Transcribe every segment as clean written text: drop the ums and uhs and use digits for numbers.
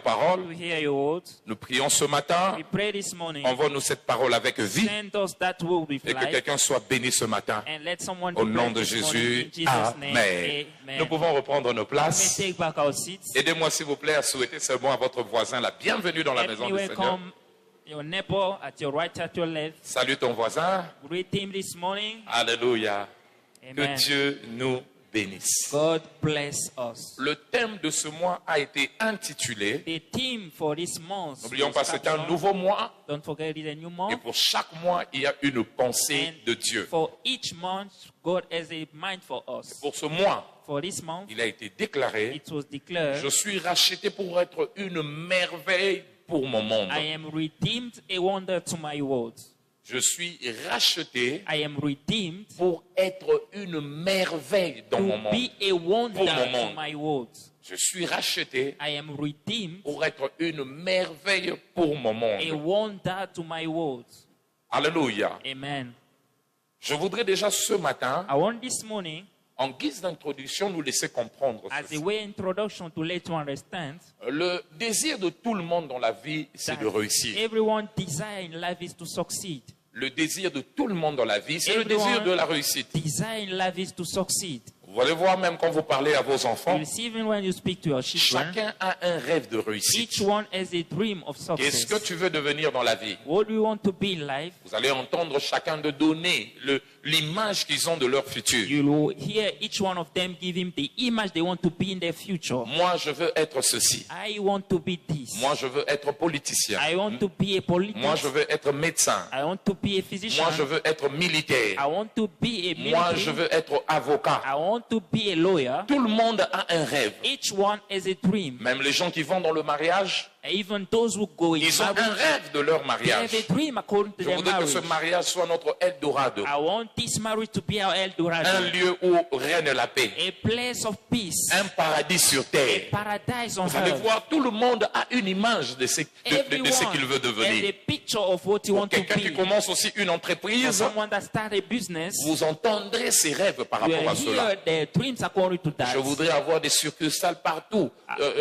parole. to hear your words. Nous prions ce matin. We pray this morning. Envoie-nous cette parole avec vie. Send us that word with Et que life. quelqu'un soit béni ce matin. And let someone Au be nom blessed de this morning Jésus. in Jesus' name. Amen. Amen. Nous pouvons reprendre nos We places. take back our seats. Aidez-moi s'il vous plaît à souhaiter seulement à votre voisin la bienvenue dans la Let maison me du Seigneur. welcome your neighbor at your right, at your left. Salut ton voisin. Greet him this morning. Alléluia. Amen. Que Dieu nous bénisse. God bless us. Le thème de ce mois a été intitulé, The theme for this month. n'oublions pas, c'est un caption, nouveau mois, Don't forget it's a new et month. pour chaque mois, il y a une pensée And de Dieu. for each month, God has a mind for us. Pour ce mois, For this month, il a été déclaré, it was declared, je suis racheté pour être une merveille pour mon monde. I am redeemed, a wonder to my world. Je suis racheté I am redeemed pour être une merveille dans mon to monde. be a wonder Pour mon to monde. my world. Je suis racheté I am redeemed, pour être une merveille pour mon a monde. wonder to my world. Alléluia. Amen. Je voudrais déjà ce matin, I want this morning, en guise d'introduction, nous laisser comprendre as ceci. a way introduction to let you understand Le désir de tout le monde dans la vie, c'est that de réussir. everyone desire in life is to succeed. Le désir de tout le monde dans la vie, c'est le Everyone désir de la réussite. Desire in life is to succeed. Vous allez voir même quand vous parlez à vos enfants, You see, even when you speak to your children, chacun a un rêve de réussite. each one has a dream of Qu'est-ce que success. tu veux devenir dans la vie? What do you want to be in life? Vous allez entendre chacun de donner l'image qu'ils ont de leur futur. You will hear each one of them give him the image they want to be in their future. Moi, je veux être ceci. I want to be this. Moi, je veux être politicien. I want to be a politician. Moi, je veux être médecin. I want to be a physician. Moi, je veux être militaire. I want to be a Moi, military. je veux être avocat. I want to be a lawyer. Tout le monde a un rêve. Each one has a dream. Même les gens qui vont dans le mariage, Even those who go in ils ont un marriage, rêve de leur they mariage. have a dream according to Je their voudrais que ce marriage. mariage soit notre Eldorado. I want this marriage to be our Un Eldorado. lieu où règne la paix. A place of peace. Un paradis sur A terre. paradise on Vous allez earth. voir, tout le monde a une image de ce qu'il veut has a devenir. picture of what you Pour want to quelqu'un qui be. commence aussi une For entreprise, someone that start a business, vous entendrez ses rêves par you rapport à will cela. hear their dreams according to that. Je voudrais avoir des succursales partout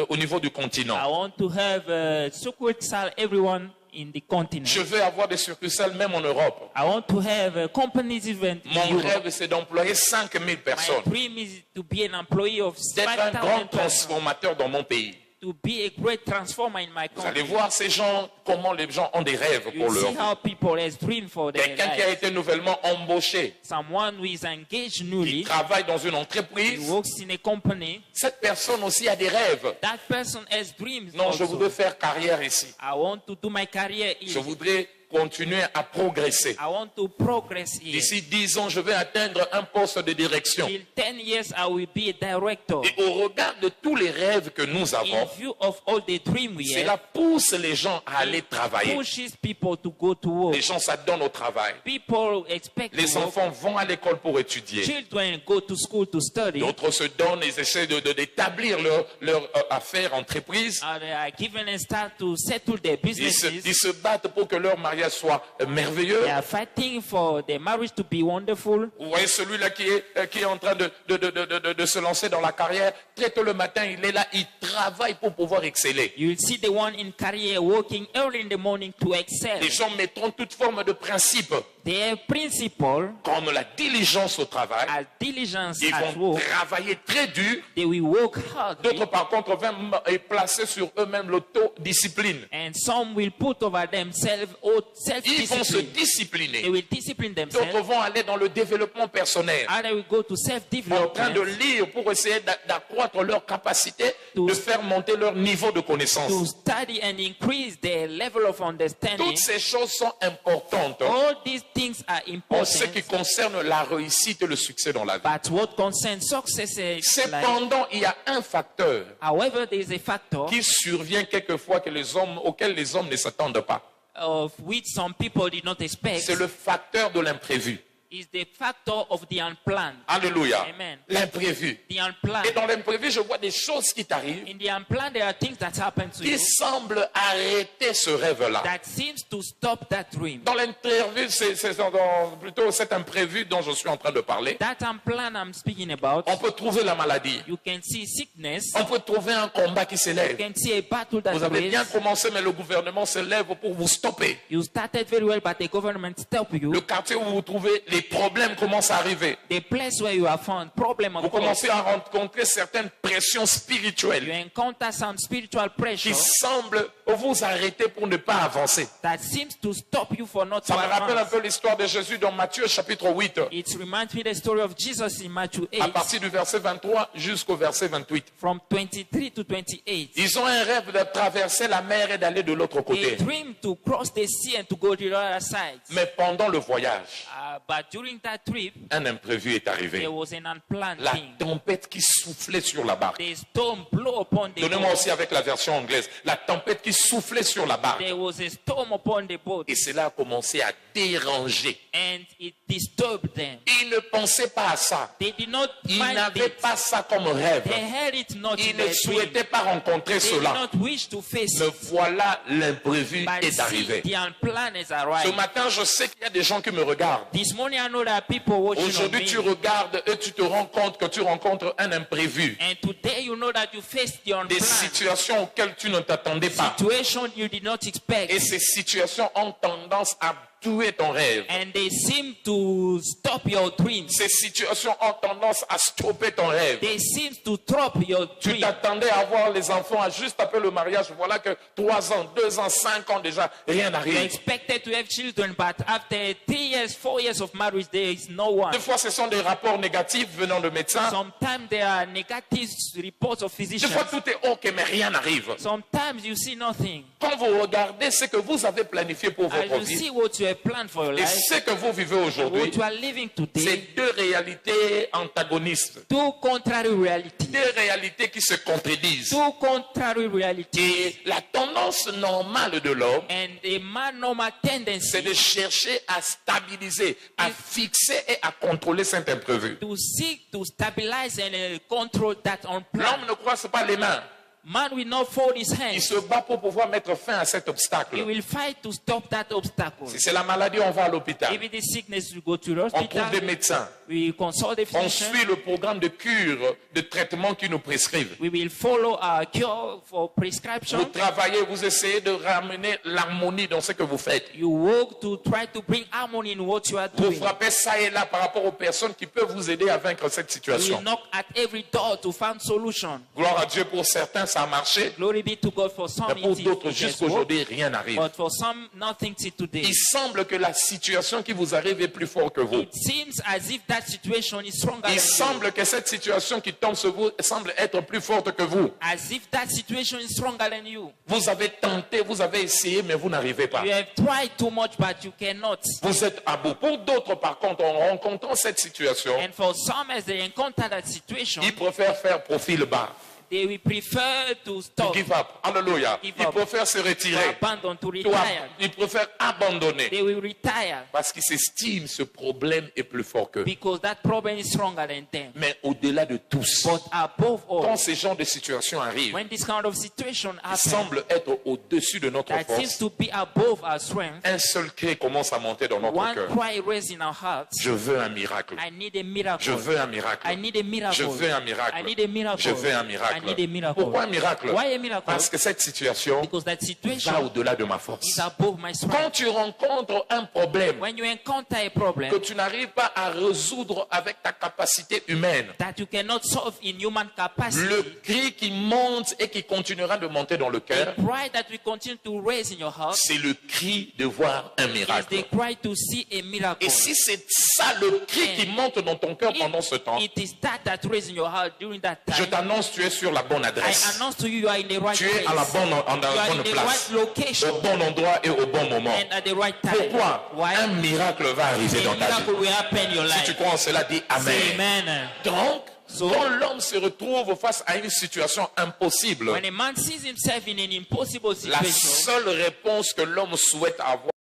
au niveau du continent. I want to have a succursal everyone in the continent. Je veux avoir des succursales même en Europe. I want to have a companies event in Mon Europe. rêve, c'est d'employer 5000 My personnes, dream is to be an employee of d'être un 5,000 grand persons, transformateur dans mon pays. to be a great transformer in my Vous allez country. voir ces gens, comment les gens ont des rêves You pour leur see vie. how people has dream for their Quelqu'un qui a life. été nouvellement embauché, Someone who is engaged qui newly, travaille dans une he entreprise, works in a company. cette personne aussi a des rêves. That person has dreams. Non, je also. voudrais faire carrière ici. I want to do my career Je here. voudrais continuer à progresser. I want to progress here. D'ici 10 ans, je vais atteindre un poste de direction. Till 10 years, I will be a director. Et au regard de tous les rêves que nous In avons, view of all the dreams we cela have, pousse les gens à aller travailler. pushes people to go to work. Les gens s'adonnent au travail. People expect Les to work. enfants vont à l'école pour étudier. Children go to school to study. D'autres se donnent, ils essaient d'établir leur affaire, entreprise. They are given a start to settle their Ils businesses. se battent pour que leur mariage soit merveilleux. They are fighting for their marriage to be wonderful. Vous voyez celui-là qui est en train de se lancer dans la carrière. Très tôt le matin, il est là, il travaille pour pouvoir exceller. You will see the one in career working early in the morning to excel. Les gens mettront toute forme de principe, Their principle, comme la diligence au travail. as diligence Ils at vont work, travailler très dur. they will work hard. D'autres, par contre, vont placer sur eux-mêmes l'autodiscipline. And some will put over themselves or Ils vont se self-discipline. They discipliner. will discipline D'autres themselves. vont aller dans le développement personnel, Others will go to en train de self-development lire pour essayer d'accroître leur capacité To- de faire monter leur niveau de to connaissance. study and increase their level of understanding. Toutes ces choses sont importantes All these things are en ce qui important. concerne la réussite et le succès dans la vie. But what concerns success is life. Cependant, il y a un facteur However, there is a factor qui survient quelquefois auquel les hommes ne s'attendent pas. of which some people did not expect. C'est le facteur de l'imprévu. is the factor of the unplanned. Alléluia. Amen. L'imprévu. The unplanned. Et dans l'imprévu, je vois des choses qui t'arrivent In the unplanned, there are things that happen to qui you semblent arrêter ce rêve-là. that seems to stop that dream. Dans l'interview, c'est plutôt cet imprévu dont je suis en train de parler. That unplanned I'm speaking about, On peut trouver la maladie. you can see sickness, On peut trouver un combat qui you s'élève. can see a battle that Vous avez bien rages. commencé, mais le gouvernement se lève pour vous stopper. You started very well, but the government stopped you. Le quartier où vous vous trouvez, les problèmes commencent à arriver. The place where you are found, problem Vous of course, commencez à rencontrer certaines pressions you spirituelles encounter some spiritual pressure qui semblent vous arrêter pour ne pas avancer. that seems to stop you for not to Ça me rappelle un advance. peu l'histoire de Jésus dans Matthieu chapitre 8, It reminds me the story of Jesus in Matthew à 8, partir du verset 23 jusqu'au verset 28. from 23 to 28. Ils ont un rêve de traverser la mer et d'aller de l'autre They côté. dream to cross the sea and to go to the other side. Mais pendant le voyage, But during that trip, un imprévu est arrivé. there was an unplanned La thing. tempête qui soufflait sur la barque. The storm blew upon the Donnez-moi boat. aussi avec la version anglaise. La tempête qui soufflait sur la barque. There was a storm upon the boat, Et cela a commencé à déranger. and it disturbed them. Ils ne pensaient pas à ça. They did not Ils mind n'avaient it. pas ça comme rêve. They had it not Ils in ne their dream. souhaitaient pas rencontrer They did cela. not wish to face Mais it. voilà, l'imprévu But est see, arrivé. the unplanned is Ce arrived. matin, je sais qu'il y a des gens qui me regardent. This morning I know there are people watching on Aujourd'hui, tu me. regardes et tu te rends compte que tu rencontres un imprévu. And today you know that you face the Des unplanned situations auxquelles tu ne t'attendais pas. situation you did not expect. Et ces situations ont tendance à tuer ton rêve. And they seem to stop your dreams. Ces situations ont tendance à stopper ton rêve. They seem to drop your Tu dream. t'attendais à avoir les enfants à juste après le mariage. Voilà que 3 ans, 2 ans, 5 ans déjà, rien You n'arrive. expected to have children, but after 3 years, 4 years of marriage, there is no one. Des fois, ce sont des rapports négatifs venant de médecins. Sometimes there are negative reports of Des physicians. fois, tout est OK, mais rien n'arrive. Sometimes you see nothing. Quand vous regardez ce que vous avez planifié pour As votre you vie see what you have planned for your et life, ce que vous vivez aujourd'hui, what you are living c'est today, 2 réalités antagonistes. two contrary realities. 2 réalités qui se contredisent. Two contrary realities. Et la tendance normale de l'homme, And a man normal c'est tendency de chercher à stabiliser, à fixer et à contrôler cet imprévu. to seek to stabilize and control that L'homme unplanned. ne croise pas les mains. Man will not fold his Il hands. se bat pour pouvoir mettre fin à cet He obstacle. will fight to stop that obstacle. Si c'est la maladie, on va à l'hôpital. If it is sickness, we go to the On trouve des hospital. médecins. We consult the On physician. suit le programme de cure, de traitement qu'ils nous prescrivent. We will follow our cure for Vous prescription. travaillez, vous essayez de ramener l'harmonie dans ce que vous faites. You work to try to bring harmony in what you are Vous doing. frappez ça et là par rapport aux personnes qui peuvent vous aider à vaincre cette We situation. knock at every door to find solution. Gloire à Dieu, pour certains, ça a marché. Glory be to God for some Mais pour it d'autres, has jusqu'à worked, aujourd'hui, rien n'arrive. but for some nothing till today. Il semble que la situation qui vous arrive est plus forte que vous. It seems as if that situation is stronger than Il you. semble que cette situation qui tombe sur vous semble être plus forte que vous. As if that situation is stronger than you. Vous avez tenté, vous avez essayé, mais vous n'arrivez pas. You have tried too much, but you cannot. Vous êtes à bout. Pour d'autres, par contre, en rencontrant cette situation, And for some, as they encounter that situation, ils préfèrent faire profil bas. they will prefer to To stop, give up. Alléluia. Give Ils up. préfèrent se to retirer. abandon, to To retire. Ils préfèrent abandonner. They will retire Parce qu'ils s'estiment ce problème est plus fort qu'eux. because that problem is stronger than them. Mais au-delà de tous, But above quand all, ces genres de situations arrivent, when this kind of situation ils happens, semblent être au-dessus de notre that seems force. to be above our strength, Un seul cri commence à monter dans notre one cœur. cry raised in our hearts, Je veux un miracle. I need a miracle. Je veux un miracle. I need a miracle. Je veux un miracle. I need a miracle. Je veux un I miracle. need a miracle. Pourquoi un miracle? Why a miracle? Parce que cette situation Because that va situation au-delà de ma is force. above my strength. Quand tu rencontres un problème When you encounter a que problem tu n'arrives pas à résoudre avec ta capacité humaine, that you cannot solve in human capacity, le cri qui monte et qui continuera de monter dans le the cœur, cry that we continue to raise in your heart c'est le cri de voir un is miracle. the cry to see a miracle. Et si c'est ça le cri qui monte dans ton cœur pendant ce temps, It is that raised in your heart during that je time. t'annonce, tu es sur la bonne I adresse. announce to you, you are in the right Tu es place. à la bonne, You are in bonne the place, right location au bon endroit et au bon moment. and at the right time. Pourquoi? Why? Un miracle va arriver A dans ta vie. miracle will happen in your Si life. tu crois en cela, dis Amen. Say amen. Donc, So- quand l'homme se retrouve face à une situation impossible, When a man sees himself in an impossible la situation, seule réponse que l'homme souhaite avoir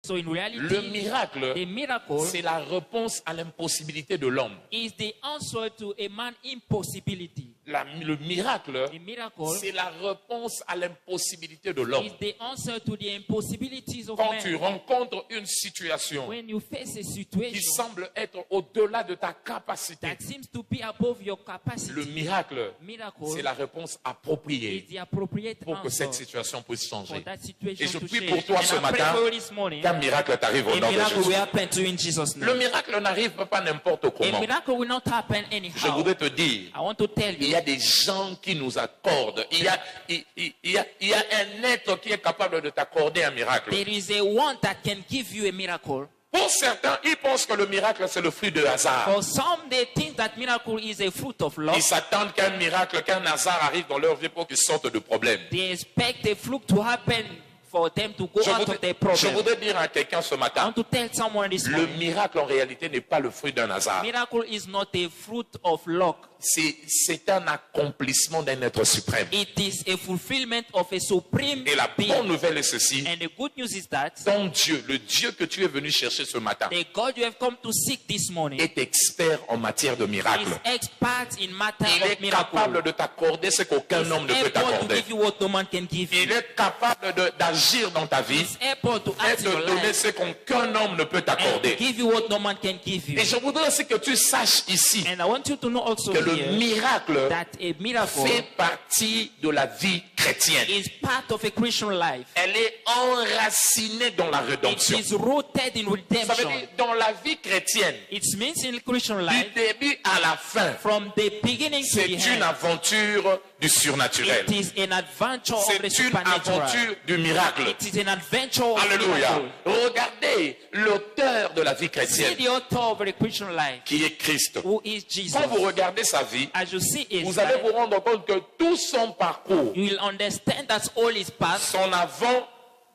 So in Le reality, miracle, the miracle c'est la réponse à l'impossibilité de l'homme. is the answer to a man's impossibility. Le miracle, The miracle c'est la réponse à l'impossibilité de l'homme. is the answer to the impossibilities of Quand tu man. rencontres une situation When you face a qui situation semble être au-delà de ta capacité, that seems to be above your le capacity, miracle, miracle c'est la réponse is appropriée the appropriate pour que cette answer situation puisse for changer. that Et situation je to prie change. pour toi ce And I pray matin for you this morning. qu'un miracle t'arrive au A nom de miracle will Jésus. happen to you in Jesus' Le name. miracle n'arrive pas n'importe A comment. miracle will not happen Je anyhow. voudrais te dire, I want to tell il y you, a des gens qui nous accordent. Il y a un être qui est capable de t'accorder un miracle. there is a one that can give you a miracle. Pour certains, ils pensent que le miracle, c'est le fruit de hasard. For some, they think that miracle is a fruit of luck. Ils s'attendent qu'un miracle, qu'un hasard arrive dans leur vie pour qu'ils sortent de problèmes. They expect a fluke to happen for them to go Je out of their voudrais, je problem. voudrais dire à quelqu'un ce I matin, want to tell someone this le morning, miracle en réalité n'est pas le fruit d'un hasard. miracle is not a fruit of luck. C'est un accomplissement d'un être suprême. It is a fulfillment of a supreme Et la bonne being. nouvelle est ceci, And the good news is that ton Dieu, le Dieu que tu es venu chercher ce matin, the God you have come to seek this morning est expert en matière de miracles. is expert in matter Il of est miracle. capable de t'accorder ce qu'aucun homme ne peut Able to t'accorder. give you what no man can give Il you. est capable d'agir dans ta vie He's able to et act in your te donner life ce qu'aucun homme ne peut and to t'accorder. give you what no man can give you. Et je voudrais aussi que tu saches ici And I want you to know also que le here miracle that a miracle fait partie de la vie chrétienne. is part of a Christian life. Elle est enracinée dans la It rédemption. is rooted in Ça veut redemption. dire dans la vie chrétienne, It means in Christian du life, début à la fin, from the beginning to c'est the une end, aventure du surnaturel. it is an adventure of the C'est une supernatural. aventure du miracle. It is an adventure of Alléluia. miracle. Regardez l'auteur de la vie See chrétienne, the author of the Christian life, qui est Christ. who is Jesus. Quand vous regardez sa vie, As you see his vous allez life, vous rendre compte que tout son parcours, you will understand that all his past, son avant,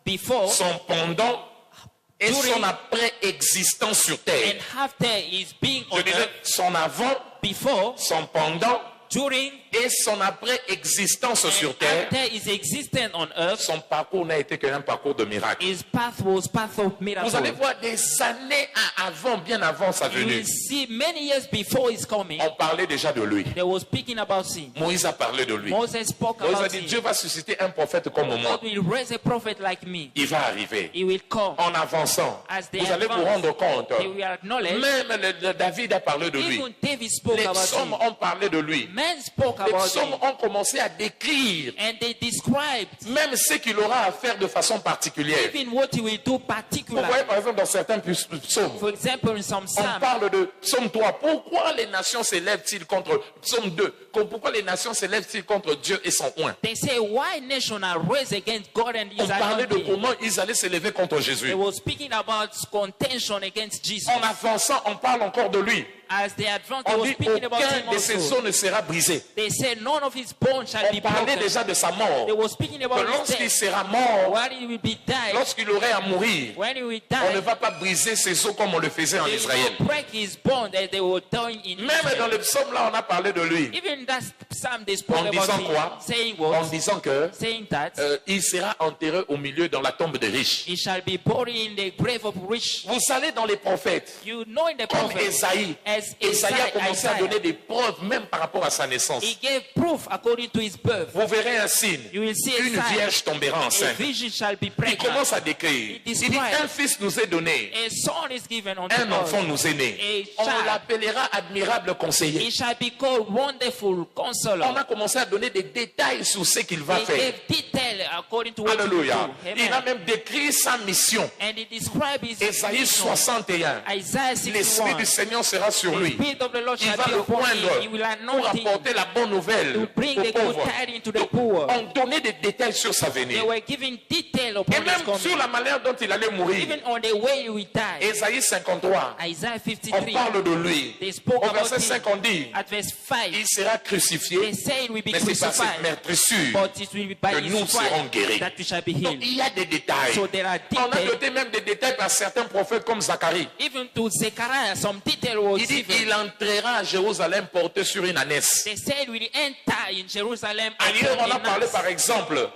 before son pendant et During- son après-existence sur and terre. after is being Je on disais earth, son avant, before, son pendant during, et son après-existence sur and terre. after is existent on earth, Son parcours n'a été qu'un parcours de miracle. his path was path of Vous allez miracle. voir des années avant, bien avant sa You venue, will see many years before his coming, on parlait déjà de lui. they were speaking about him. Moïse a parlé de lui. Moses spoke Moïse a about dit, him. Dieu va susciter un prophète comme moi. God will raise a prophet like me. Il va arriver. He will come. En avançant, As they vous allez vous advance, rendre compte, They will acknowledge. même David a parlé de lui. Even David spoke Les about psaumes him. ont parlé de lui. Men spoke Les about psaumes him. ont commencé à décrire And they described même ce qu'il aura à faire de façon particulière. even what he will do Vous particularly. voyez par exemple dans certains psaumes, For example, in some on Psalm, parle de psaume 3. Pourquoi les nations s'élèvent-ils contre psaume 2? Pourquoi les nations s'élèvent-ils contre Dieu et son oint? they say, why nation are raised against God and On his parlait de anointing? comment ils allaient s'élever contre Jésus. They were speaking about contention against Jesus. En avançant, on parle encore de lui. As they advanced, they On were dit speaking about aucun him de ses also. os ne sera brisé. They said none of his bones shall On be parlait broken. déjà de sa mort. They were speaking Que about his lorsqu'il death. sera mort, When he will be died, lorsqu'il aurait à mourir, when he will on ne die, va pas briser ses os comme on le faisait en they Israël. will break his bone as they were doing in Même dans Israel. le psaume là, on a parlé de lui. Even that psalm they spoke En about disant him, quoi? saying En what? disant que Saying that il sera enterré au milieu dans la tombe des riches. he shall be buried in the grave of rich. Vous allez dans les prophètes, You know in the comme prophet, Esaïe. as Esaïe a commencé à donner Isaiah, des preuves même par rapport à sa naissance. he gave proof according to his birth. Vous verrez un signe. You will see a Une sign. vierge tombera A enceinte. vision shall be Il pregnant. commence à décrire. Il dit, un fils nous est donné. A son is given unto Un enfant us. nous est né. A On child. l'appellera admirable conseiller. He shall be called Wonderful On Counselor. a commencé à donner des détails sur ce qu'il va He faire. gave detail according to what he will Alléluia. do. Il a Amen. même décrit sa mission. And he described his Ésaïe mission. 61. Isaiah L'Esprit 61. du Seigneur sera sur The lui. Spirit of the Lord Il shall va be le upon him. He will poindre pour anoint him apporter la bonne nouvelle to bring aux the good pauvres. tidings to the poor. On donnait des détails sur sa They venue. were giving detail Et upon his même coming. sur la manière dont il allait mourir. Even on the way he will die. Ésaïe 53. Isaiah On 53. parle de lui. They spoke Au about verset 5, him. on dit, At verse 5, il sera they crucifié, say it will be mais c'est par cette crucified, meurtrissure but it will be by que his nous serons guéris. stripes that we shall be Donc, healed. il y a des détails. So there are On a details. noté même des détails par certains prophètes comme Zacharie. Even to Zechariah, some detail was Il dit, dit, il entrera à Jérusalem porté sur une ânesse. They said will enter in Jerusalem. Ailleurs, on a upon parlé an ass. par exemple,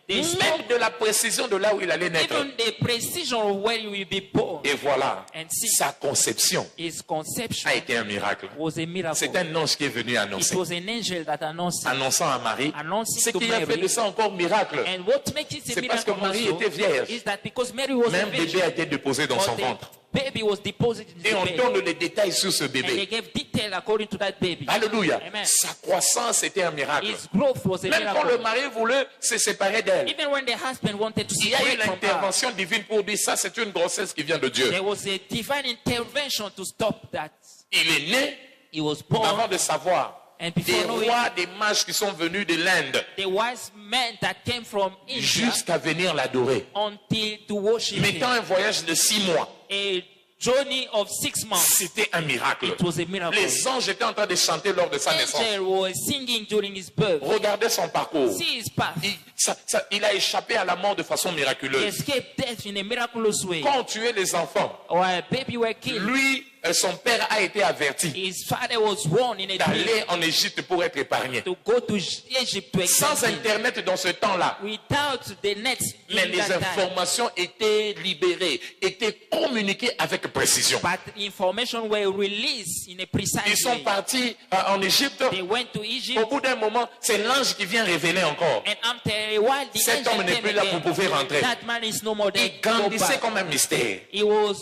They spoke même de la précision de là où il allait naître. even the precision of where he will be born. Et voilà, And see, sa conception his conception a été un miracle. was a miracle. C'est un ange qui est venu It annoncer. was an angel that announced it. Annonçant à Marie. Announcing Ce to qui a fait Mary. de ça encore miracle. And what makes it a C'est parce que miracle Marie also était vierge. is that because Mary was a Même bébé a virgin, été déposé dans son but ventre. the baby was deposited in Et the on bed. donne les détails sur ce And they bébé. gave detail according to that baby. Alléluia. Amen. Sa croissance était un miracle. His growth was a Même quand le miracle. mari voulait se séparer d'elle, Even when the husband wanted to il y a eu separate from her, l'intervention divine pour dire ça, c'est une grossesse qui vient de Dieu. there was a divine intervention to stop that. Il est né He was born, avant de savoir. and Des before knowing, rois, des mages qui sont venus de l'Inde the wise men that came from India jusqu'à venir l'adorer. until to worship Mettant him. un voyage de 6 mois. A journey of 6 months. C'était un miracle. It was a miracle. Les anges étaient en train de chanter lors de sa naissance. Angel was singing during his birth. Regardez son parcours. See his path. Il a échappé à la mort de façon He miraculeuse. escaped death in a miraculous way. Quand on tuait les enfants, While baby were killed, lui, son père a été averti his father was warned in a dream d'aller en Égypte pour être épargné. to go to Egypt to Sans examine. Internet dans ce temps-là, Without the net mais in les that time. informations étaient libérées, étaient communiquées avec précision. But information were released in a Ils precise sont way. partis en Égypte. They went to Au Egypt, bout d'un moment, c'est l'ange qui vient révéler encore. and after a while, the Cet angel homme n'est came plus là again. pour pouvoir rentrer. That man is no more there. Il Go grandissait back. comme un mystère. He was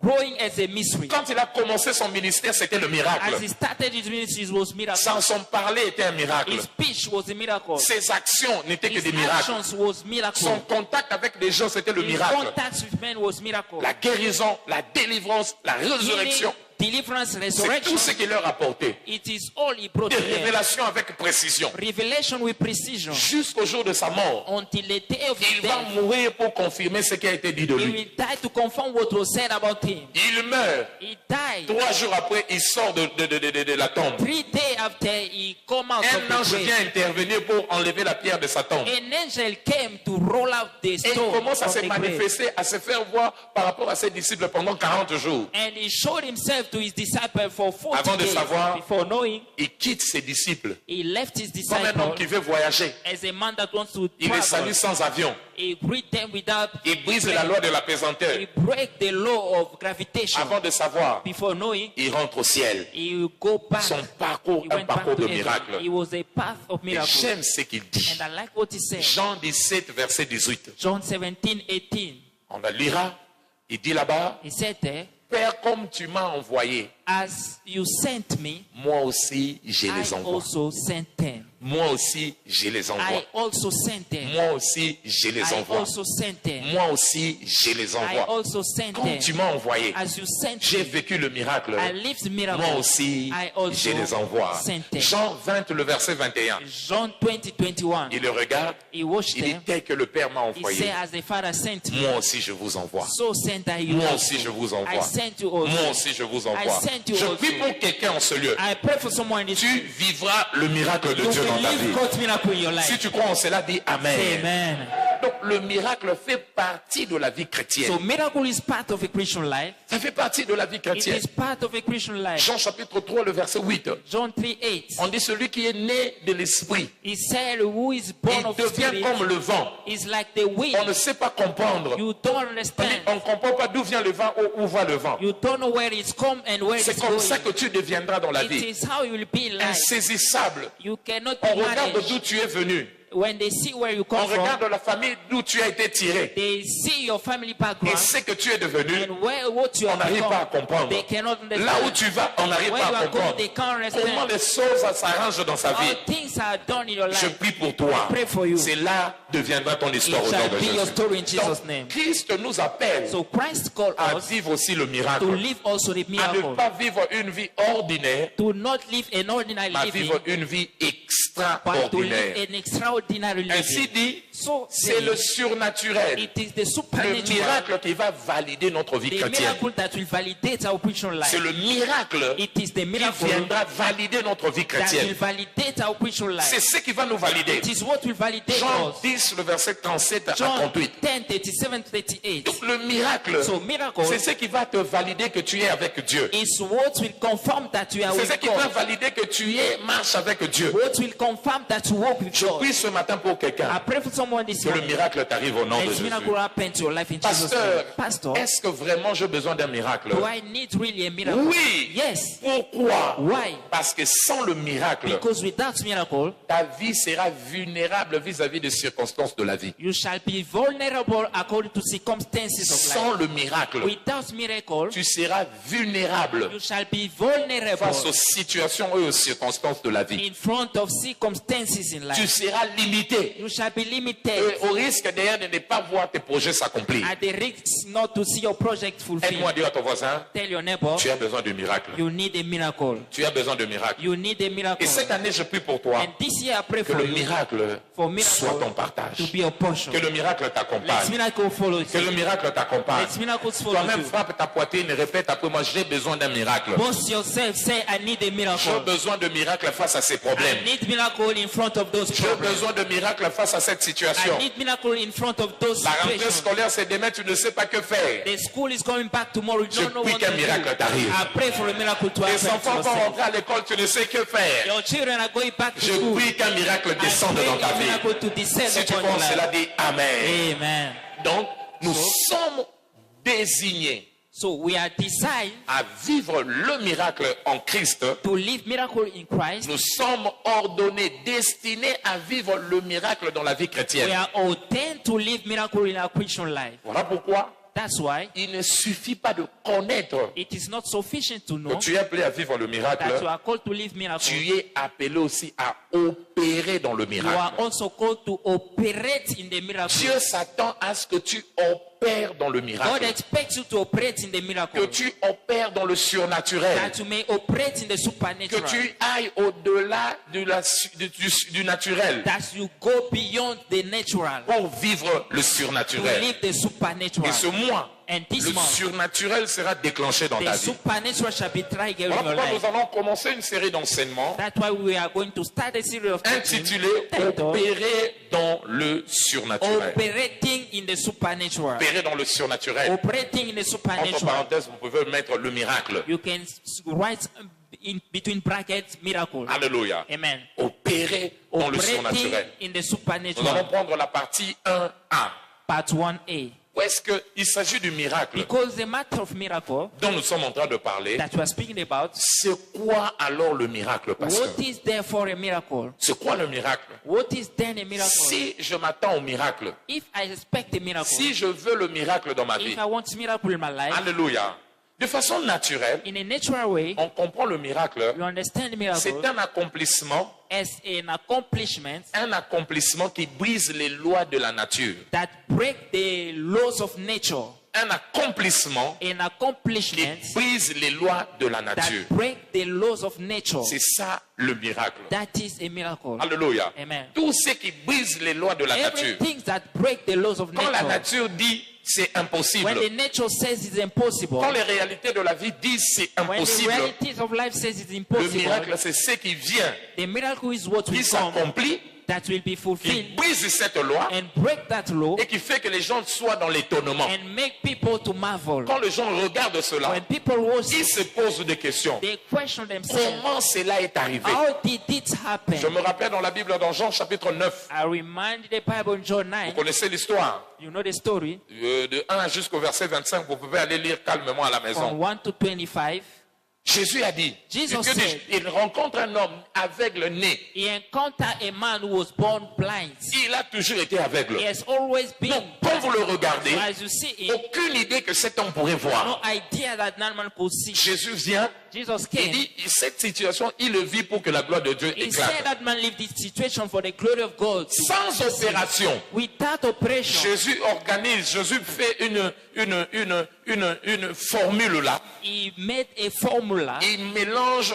growing as a mystery. Quand il a commencé son ministère, c'était le As he miracle. started his ministry, it was miracle. Son parler était un miracle. His speech was a miracle. Ses actions n'étaient que His des miracles. actions was miracle. Son contact avec les gens, c'était le His miracle. contact with men was miracle. La guérison, la délivrance, la résurrection, Healing, deliverance, c'est resurrection. tout ce qu'il leur apportait. It is all he brought Des to them. révélations avec précision. Revelation with precision. Jusqu'au jour de sa mort, Until the day of his il va death, mourir pour confirmer ce qui a été dit de he lui. will die to confirm what was said about him. Il meurt. He died. 3 jours après, il sort de la tombe. 3 days after he come out of Un ange the vient grave, intervenir pour enlever la pierre de sa tombe. an angel came to roll out the Et il stone commence à from se the grave. manifester, à se faire voir par rapport à ses disciples pendant 40 jours. And he showed himself to his disciples for 40 Avant de days. savoir, Before knowing, Il quitte ses disciples he left his comme un homme qui disciples veut voyager. as a man that wants to Il les travel. salue sans avion. He greet them without Il brise la loi de la pesanteur. He break the law of gravitation. Avant de savoir, Before knowing, il rentre au ciel. he will go back. Son parcours, He un went back parcours to de heaven. miracle. It was a path of Et miracle. j'aime ce qu'il dit. And I like what he said. Jean 17, verset 18. John 17:18. On la lira. Il dit là-bas, He said there, Père, comme tu m'as envoyé, as you sent me, moi aussi je I les envoie. also sent them. Moi aussi je les envoie. I also sent them. Moi aussi je les I envoie. also sent them. Moi aussi je les I envoie. also sent Quand them. tu m'as envoyé, As you sent j'ai me, vécu le miracle. I lived the miracle. Moi aussi I also je les envoie. sent them. Jean 20, le verset 21. John 20:21. Il le regarde. He watched Il dit them. tel que le Père m'a He envoyé. said, as the Father sent me, Moi aussi je vous envoie. so sent I you. Moi also. aussi je vous envoie. I sent you also. Moi aussi je vous envoie. I sent you Je also. prie pour quelqu'un en ce lieu. I pray for someone in this Tu vivras le miracle de You Dieu dans ta believe vie. God's miracle in your life. Si tu crois en cela, dis Amen. Amen. Donc le miracle fait partie de la vie chrétienne. So miracle is part of a Christian life. Ça fait partie de la vie It chrétienne. is part of a Christian life. Jean chapitre 3, le verset 8. John 3:8. On dit celui qui est né de l'esprit, He said, who is born il of devient spirit comme le vent. is like the wind. On ne sait pas comprendre. You don't On understand. ne comprend pas d'où vient le vent ou où va le vent. You don't know where it's come and where C'est it's comme ça going. que tu deviendras dans la It vie. is how you will be in life. Insaisissable. You cannot On be regarde d'où managed. tu es venu. When they see where you On come from, regarde la famille d'où tu as été tiré. they see your family Et background ce que tu es devenu, and where what you on have n'arrive pas à become. comprendre. They cannot understand. Là où tu vas, on n'arrive Where you pas à are going, comprendre. they can't Comment understand. les choses s'arrangent dans sa vie. How things are done in your Je life. prie pour toi. I pray for you. C'est là deviendra ton It histoire au nom shall de be your Jésus. story in Jesus' Donc, name. Christ nous appelle So Christ called à us vivre aussi le to miracle. live also the À ne miracle. pas vivre une vie ordinaire, To not live an ordinary mais à living, vivre une vie but to live extraordinaire. an extraordinary Ainsi living. dit, So C'est le surnaturel. it is the Le supernatural, miracle qui va valider notre vie the chrétienne. miracle that will validate our Christian life. C'est le miracle It is the qui miracle viendra valider notre vie that will chrétienne. validate our Christian C'est life. ce qui va nous valider. It is what will validate Jean us. 10, le verset 37 à John 38. 10, 37, 38. Donc le miracle, So miracle c'est ce qui va te valider que tu es avec Dieu. is what will confirm that you are C'est with ce qui va God. valider que tu marches avec Dieu. What will confirm that you walk with Je God. prie ce matin pour I quelqu'un pray for someone this que le morning. miracle t'arrive au nom de Let Jésus. miracle happen to your life in Jesus' Pasteur, name. Pastor, est-ce que vraiment j'ai besoin d'un miracle? do I need really a miracle? Oui. Yes. Pourquoi? Why? Parce que sans le miracle, Because without miracle, ta vie sera vulnérable vis-à-vis des circonstances de la vie. you shall be vulnerable according to circumstances of Sans life. le miracle, Without miracle, tu seras vulnérable you shall be vulnerable face aux situations et aux circonstances de la vie. in front of circumstances in Tu life. seras limité You shall be limited au risque d'ailleurs de ne pas voir tes projets s'accomplir. at the risk not to see your project Aide-moi à fulfilled. dire à ton voisin, Tell your neighbor, tu as besoin de miracle. you need a miracle. Tu as besoin de miracle. You need a miracle. Et cette année, je prie pour toi And this year I pray que for le you miracle for miracle soit ton partage. to be your portion. Que le miracle Let t'accompagne. miracle follow Que le you. miracle t'accompagne. Let miracles follow Toi-même, you. frappe ta poitrine et répète après moi, j'ai besoin d'un miracle. Boast yourself, say, I need a J'ai miracle. besoin de miracle face à ces problèmes. I need miracle in front of those J'ai problems. besoin de miracle face à cette situation. I need miracle in front of those La rentrée situations. scolaire, c'est demain, tu ne sais pas que faire. The school is coming back tomorrow. You Je don't know prie what qu'un to do. miracle t'arrive. I pray for a miracle to Les happen to enfants vont yourself. rentrer à l'école, tu ne sais que faire. Your children are going back to Je school. prie qu'un miracle I descende pray dans ta a vie. miracle to descend Si tu upon your penses cela, life. dis Amen. Amen. Donc, nous sommes désignés So we are designed à vivre le miracle en Christ. to live miracle in Christ. Nous sommes ordonnés, destinés à vivre le miracle dans la vie We chrétienne. are ordained to live miracle in our Christian life. Voilà pourquoi That's why il ne suffit pas de connaître it is not sufficient to que know tu es appelé à vivre le that miracle. you are called to live miracle. Tu es appelé aussi à opérer dans le You are miracle. also called to operate in the miracle. Dieu s'attend à ce que tu opères dans le God miracle. expects you to operate in the Que miracle. tu opères dans le surnaturel. That you may operate in the Que supernatural. tu ailles au-delà du naturel That you go beyond the natural pour vivre le to surnaturel. live the supernatural. Et ce mois, And this le month, surnaturel sera déclenché dans the ta vie. supernatural shall be tried in Voilà your pourquoi life. nous allons commencer une série d'enseignements That's why we are going to start a series of teaching intitulée titled Opérer dans le surnaturel. Operating in the supernatural. Opérer dans le surnaturel. Operating in the Entre supernatural. parenthèses, vous pouvez mettre le miracle. You can write in between brackets miracle. Alléluia. Amen. Opérer dans le Operating surnaturel. in the Nous allons supernatural. prendre la partie 1A. Part 1A. Où est-ce qu'il s'agit du miracle Because the matter of miracle dont nous sommes en train de parler? that we are speaking about, C'est quoi alors le miracle, pasteur? what is therefore a miracle? C'est quoi le miracle? What is then a miracle? Si je m'attends au miracle, If I expect a miracle, si je veux le miracle dans ma vie, if I want miracle in my life, alléluia, de façon naturelle, in a natural way, on comprend le miracle, you understand miracle c'est un accomplissement as an accomplissement qui brise les lois de la nature. that break the laws of nature. Un accomplissement An qui accomplishment brise les lois de la nature. that break the laws of nature. C'est ça le miracle. That is a miracle. Alléluia. Amen. Tout ce qui brise les lois de la nature. Everything that break the laws of Quand la nature. nature dit c'est impossible, When the nature says it's impossible, quand les réalités de la vie disent c'est when the impossible, realities of life says it's le impossible, miracle c'est ce qui vient, the miracle is what qui will come s'accomplit, that will be qui fulfilled brise cette loi and break that law et qui fait que les gens soient dans l'étonnement. and make people to marvel. Quand les gens regardent cela, When people watch ils it, se posent des questions. they question themselves, Comment cela est arrivé? how did it happen? Je me rappelle dans la Bible, dans Jean chapitre 9, I remind the Bible in John vous 9, connaissez l'histoire, you know the story, de 1 jusqu'au verset 25, vous pouvez aller lire calmement à la maison. from 1 to 25. Jésus a dit, Jesus que said, il rencontre un homme aveugle né. He encountered a man who was born blind. Il a toujours été aveugle. He has always been. Donc, quand vous le regardez, So as you see him, aucune idée que cet homme pourrait voir. no idea that that man could see. Jésus vient, Jesus Il came. dit, cette situation, il le vit pour que la gloire de Dieu He said éclate. that man lived this situation for the glory of God. Sans opération, Without operation, Jésus organise, Jésus fait une formule là. he made a formula. Il mélange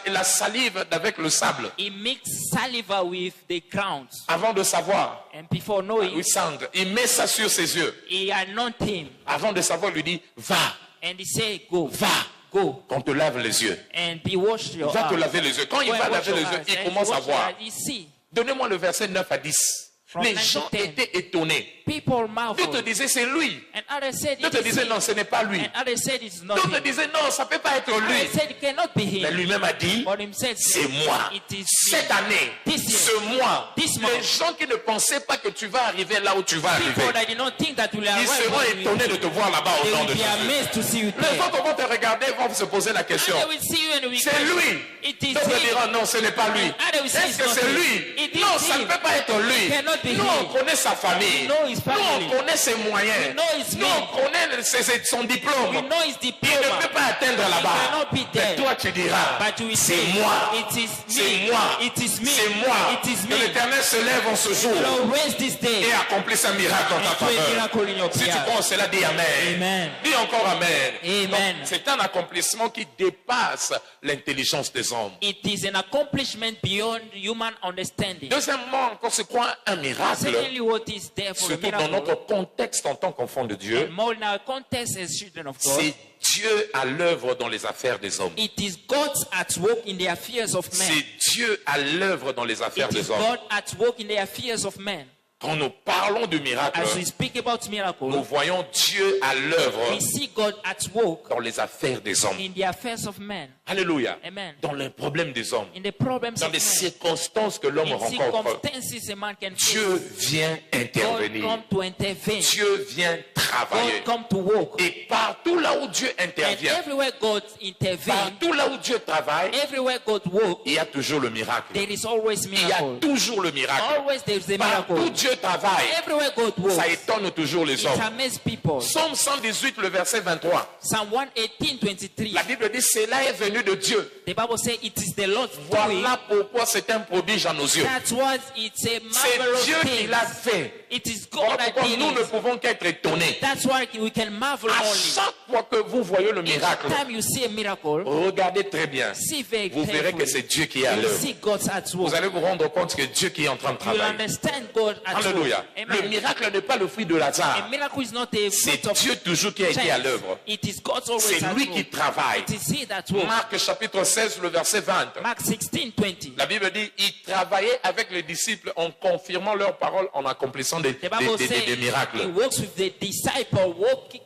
la salive avec le sable He mixed saliva with the ground. avant de savoir. And before knowing, Oui, Sandre, il met ça sur ses yeux. he anointed him. Avant de savoir, il lui dit, va, And he said, go, va, go, qu'on te lave les yeux. and be washed your Va te eyes. laver les yeux. Quand il Go and va wash laver your les yeux, eyes. il And commence he à washed your voir. eyes. You see, Donnez-moi le verset 9 à 10. From Les 9 to gens 10. étaient étonnés. people D'autres marveled. disaient, c'est lui. And others said, D'autres it is disaient, him. non, ce n'est pas lui. And others said, it's not D'autres him. disaient, non, ça ne peut pas être Others lui. said, it cannot be Mais him. lui-même a dit, But himself c'est said, moi. it is Cette me. année, This year, ce mois, this month, les gens qui ne pensaient pas que tu vas arriver là où tu vas people arriver, that did not think that will ils arrive, seront when you- étonnés de te voir là-bas au they nom will de be Jésus. amazed to see you Les there. autres vont te regarder, vont se poser la question. And they will see you and will C'est question, lui. it is D'autres him. diront, non, ce n'est pas lui. Others will say, Est-ce it's que not c'est him. lui? It is Non, ça ne him. peut pas être lui. It cannot be Nous, on him. connaît sa famille. We know his Nous, on family. connaît ses moyens. We know his Nous, on name. connaît son diplôme. We know his Il ne diploma. peut pas atteindre He là-bas. cannot be Mais there. toi, tu diras, But you will c'est say, moi. it is C'est me. moi. It is me. C'est moi. It is Que me. l'Éternel se lève en ce jour The Lord raised this day et accomplit un miracle en ta and do a faveur. miracle in your Si tu prayer. crois en cela, dis Amen. Amen. Dis encore Amen. Amen. Donc, c'est un accomplissement qui dépasse l'intelligence des hommes. It is an accomplishment beyond human understanding. Deuxièmement, encore, c'est quoi un miracle? Secondly, what is there for a Surtout dans miracle? notre contexte en tant qu'enfant de Dieu, And more in our context as children of God, c'est Dieu à l'œuvre dans les affaires des hommes. it is God at work in the affairs of men. C'est Dieu à l'œuvre dans les affaires It is des hommes. God at work in the affairs of men. Quand nous parlons du miracle, As we speak about nous miracle, voyons Dieu à l'œuvre we see God at work dans les affaires des hommes. in the affairs of men. Alléluia. Amen. Dans les problèmes des hommes, In the problems dans of les men. circonstances que l'homme In rencontre, circumstances a man can Dieu face, vient God intervenir. come to intervene. Dieu vient travailler. God come to work. Et partout là où Dieu And intervient, everywhere God intervenes, partout là où Dieu travaille, everywhere God works, il y a toujours le miracle. there is always Il y a miracle. toujours le miracle. Always there is a Partout miracle. Dieu travaille, Everywhere God works, ça étonne toujours les it hommes. amazes people. Psaume 118, le verset 23. Psalm 118:23. La Bible dit, cela est venu de Dieu. The Bible says it is the Lord's doing. Voilà pourquoi c'est un prodige à nos yeux. That's why it's a C'est marvelous Dieu qui thing. l'a fait. It is God Voilà that pourquoi did nous ne it. pouvons qu'être étonnés. That's why we can marvel À only. chaque fois que vous voyez le miracle, Each time you see a miracle, regardez très bien. see very Vous verrez que carefully. c'est Dieu qui est à You l'œuvre. see God's at work. Vous allez vous rendre compte que Dieu qui est en train de You travailler. understand God at Alléluia. work. Le Amen. miracle n'est pas le fruit de A Lazare. miracle is not a C'est fruit of Dieu toujours qui a été à chance. l'œuvre. It is God's always C'est at lui work. qui travaille. It is He that works. Marc chapitre 16, le verset 20. Mark 16:20. La Bible dit, il travaillait avec les disciples en confirmant leurs paroles, en accomplissant des The Bible says des he miracles. works with the disciple,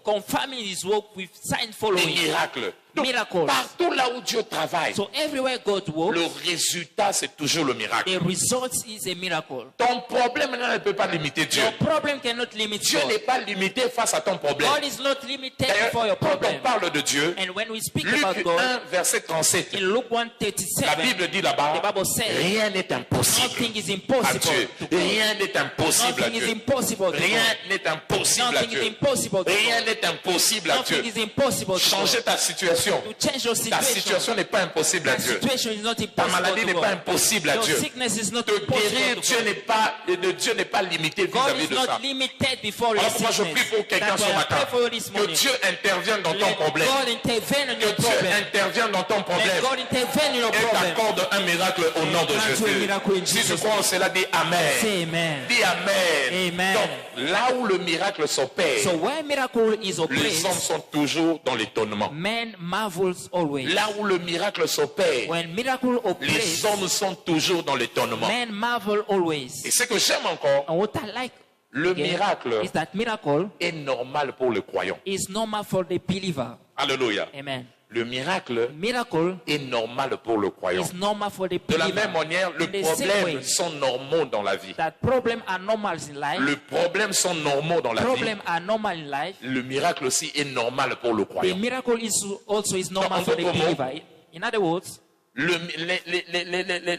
confirming his work with sign Des following. miracles. Donc, Miracles. partout là où Dieu travaille, So everywhere God works, le résultat, c'est toujours le miracle. the result is a miracle. Ton problème ne peut pas limiter Dieu. Your problem cannot limit Dieu God. n'est pas limité face à ton problème. God is not limited D'ailleurs, before your quand on problem. parle de Dieu, And when we speak about Luc God, 1, verset 37, in Luke la 1:37, Bible dit là-bas, the Bible says, rien n'est impossible nothing is à impossible Dieu. to God. Rien n'est impossible à Nothing is Dieu. impossible to Rien God. n'est impossible à Nothing is Dieu. impossible to Rien God. n'est impossible à Dieu. Nothing is impossible to Changer God. ta situation. To change your Ta situation. situation n'est pas impossible à That Dieu. situation is not Ta impossible maladie to n'est pas God. impossible à Your Dieu. sickness is not Te guérir, impossible to Dieu God. n'est pas limité God vis-à-vis is de not ça. limited before Voilà your pourquoi je prie sickness. pour quelqu'un That's ce why I matin. pray for you this Que morning. Dieu intervienne dans ton Let problème. God intervene in Que your Dieu problem. intervienne dans ton Let problème. God intervene in your Et problem. t'accorde un miracle au nom de grant you a Jésus. miracle in Si tu Jesus' crois en cela, dis Amen. Say amen. Dis Amen. Amen. Donc, là où le miracle s'opère, So where miracle is les hommes operated, sont toujours dans l'étonnement. man marvels always. Là où le miracle s'opère, When miracle les operates, hommes sont toujours dans l'étonnement. man marvel always. Et ce que j'aime encore, And what I like le again miracle is that miracle est normal pour le croyant. is normal for the believer. Alléluia. Amen. Le miracle Miracle est normal pour le croyant. is normal for the De la believer. même manière, les In the same problèmes way sont normaux dans la vie. that problem are normal in life, Les problèmes sont normaux dans la vie. problem are normal in life, Le miracle aussi est normal pour le the croyant. miracle is also is normal En for the d'autres mots, believer. In other words,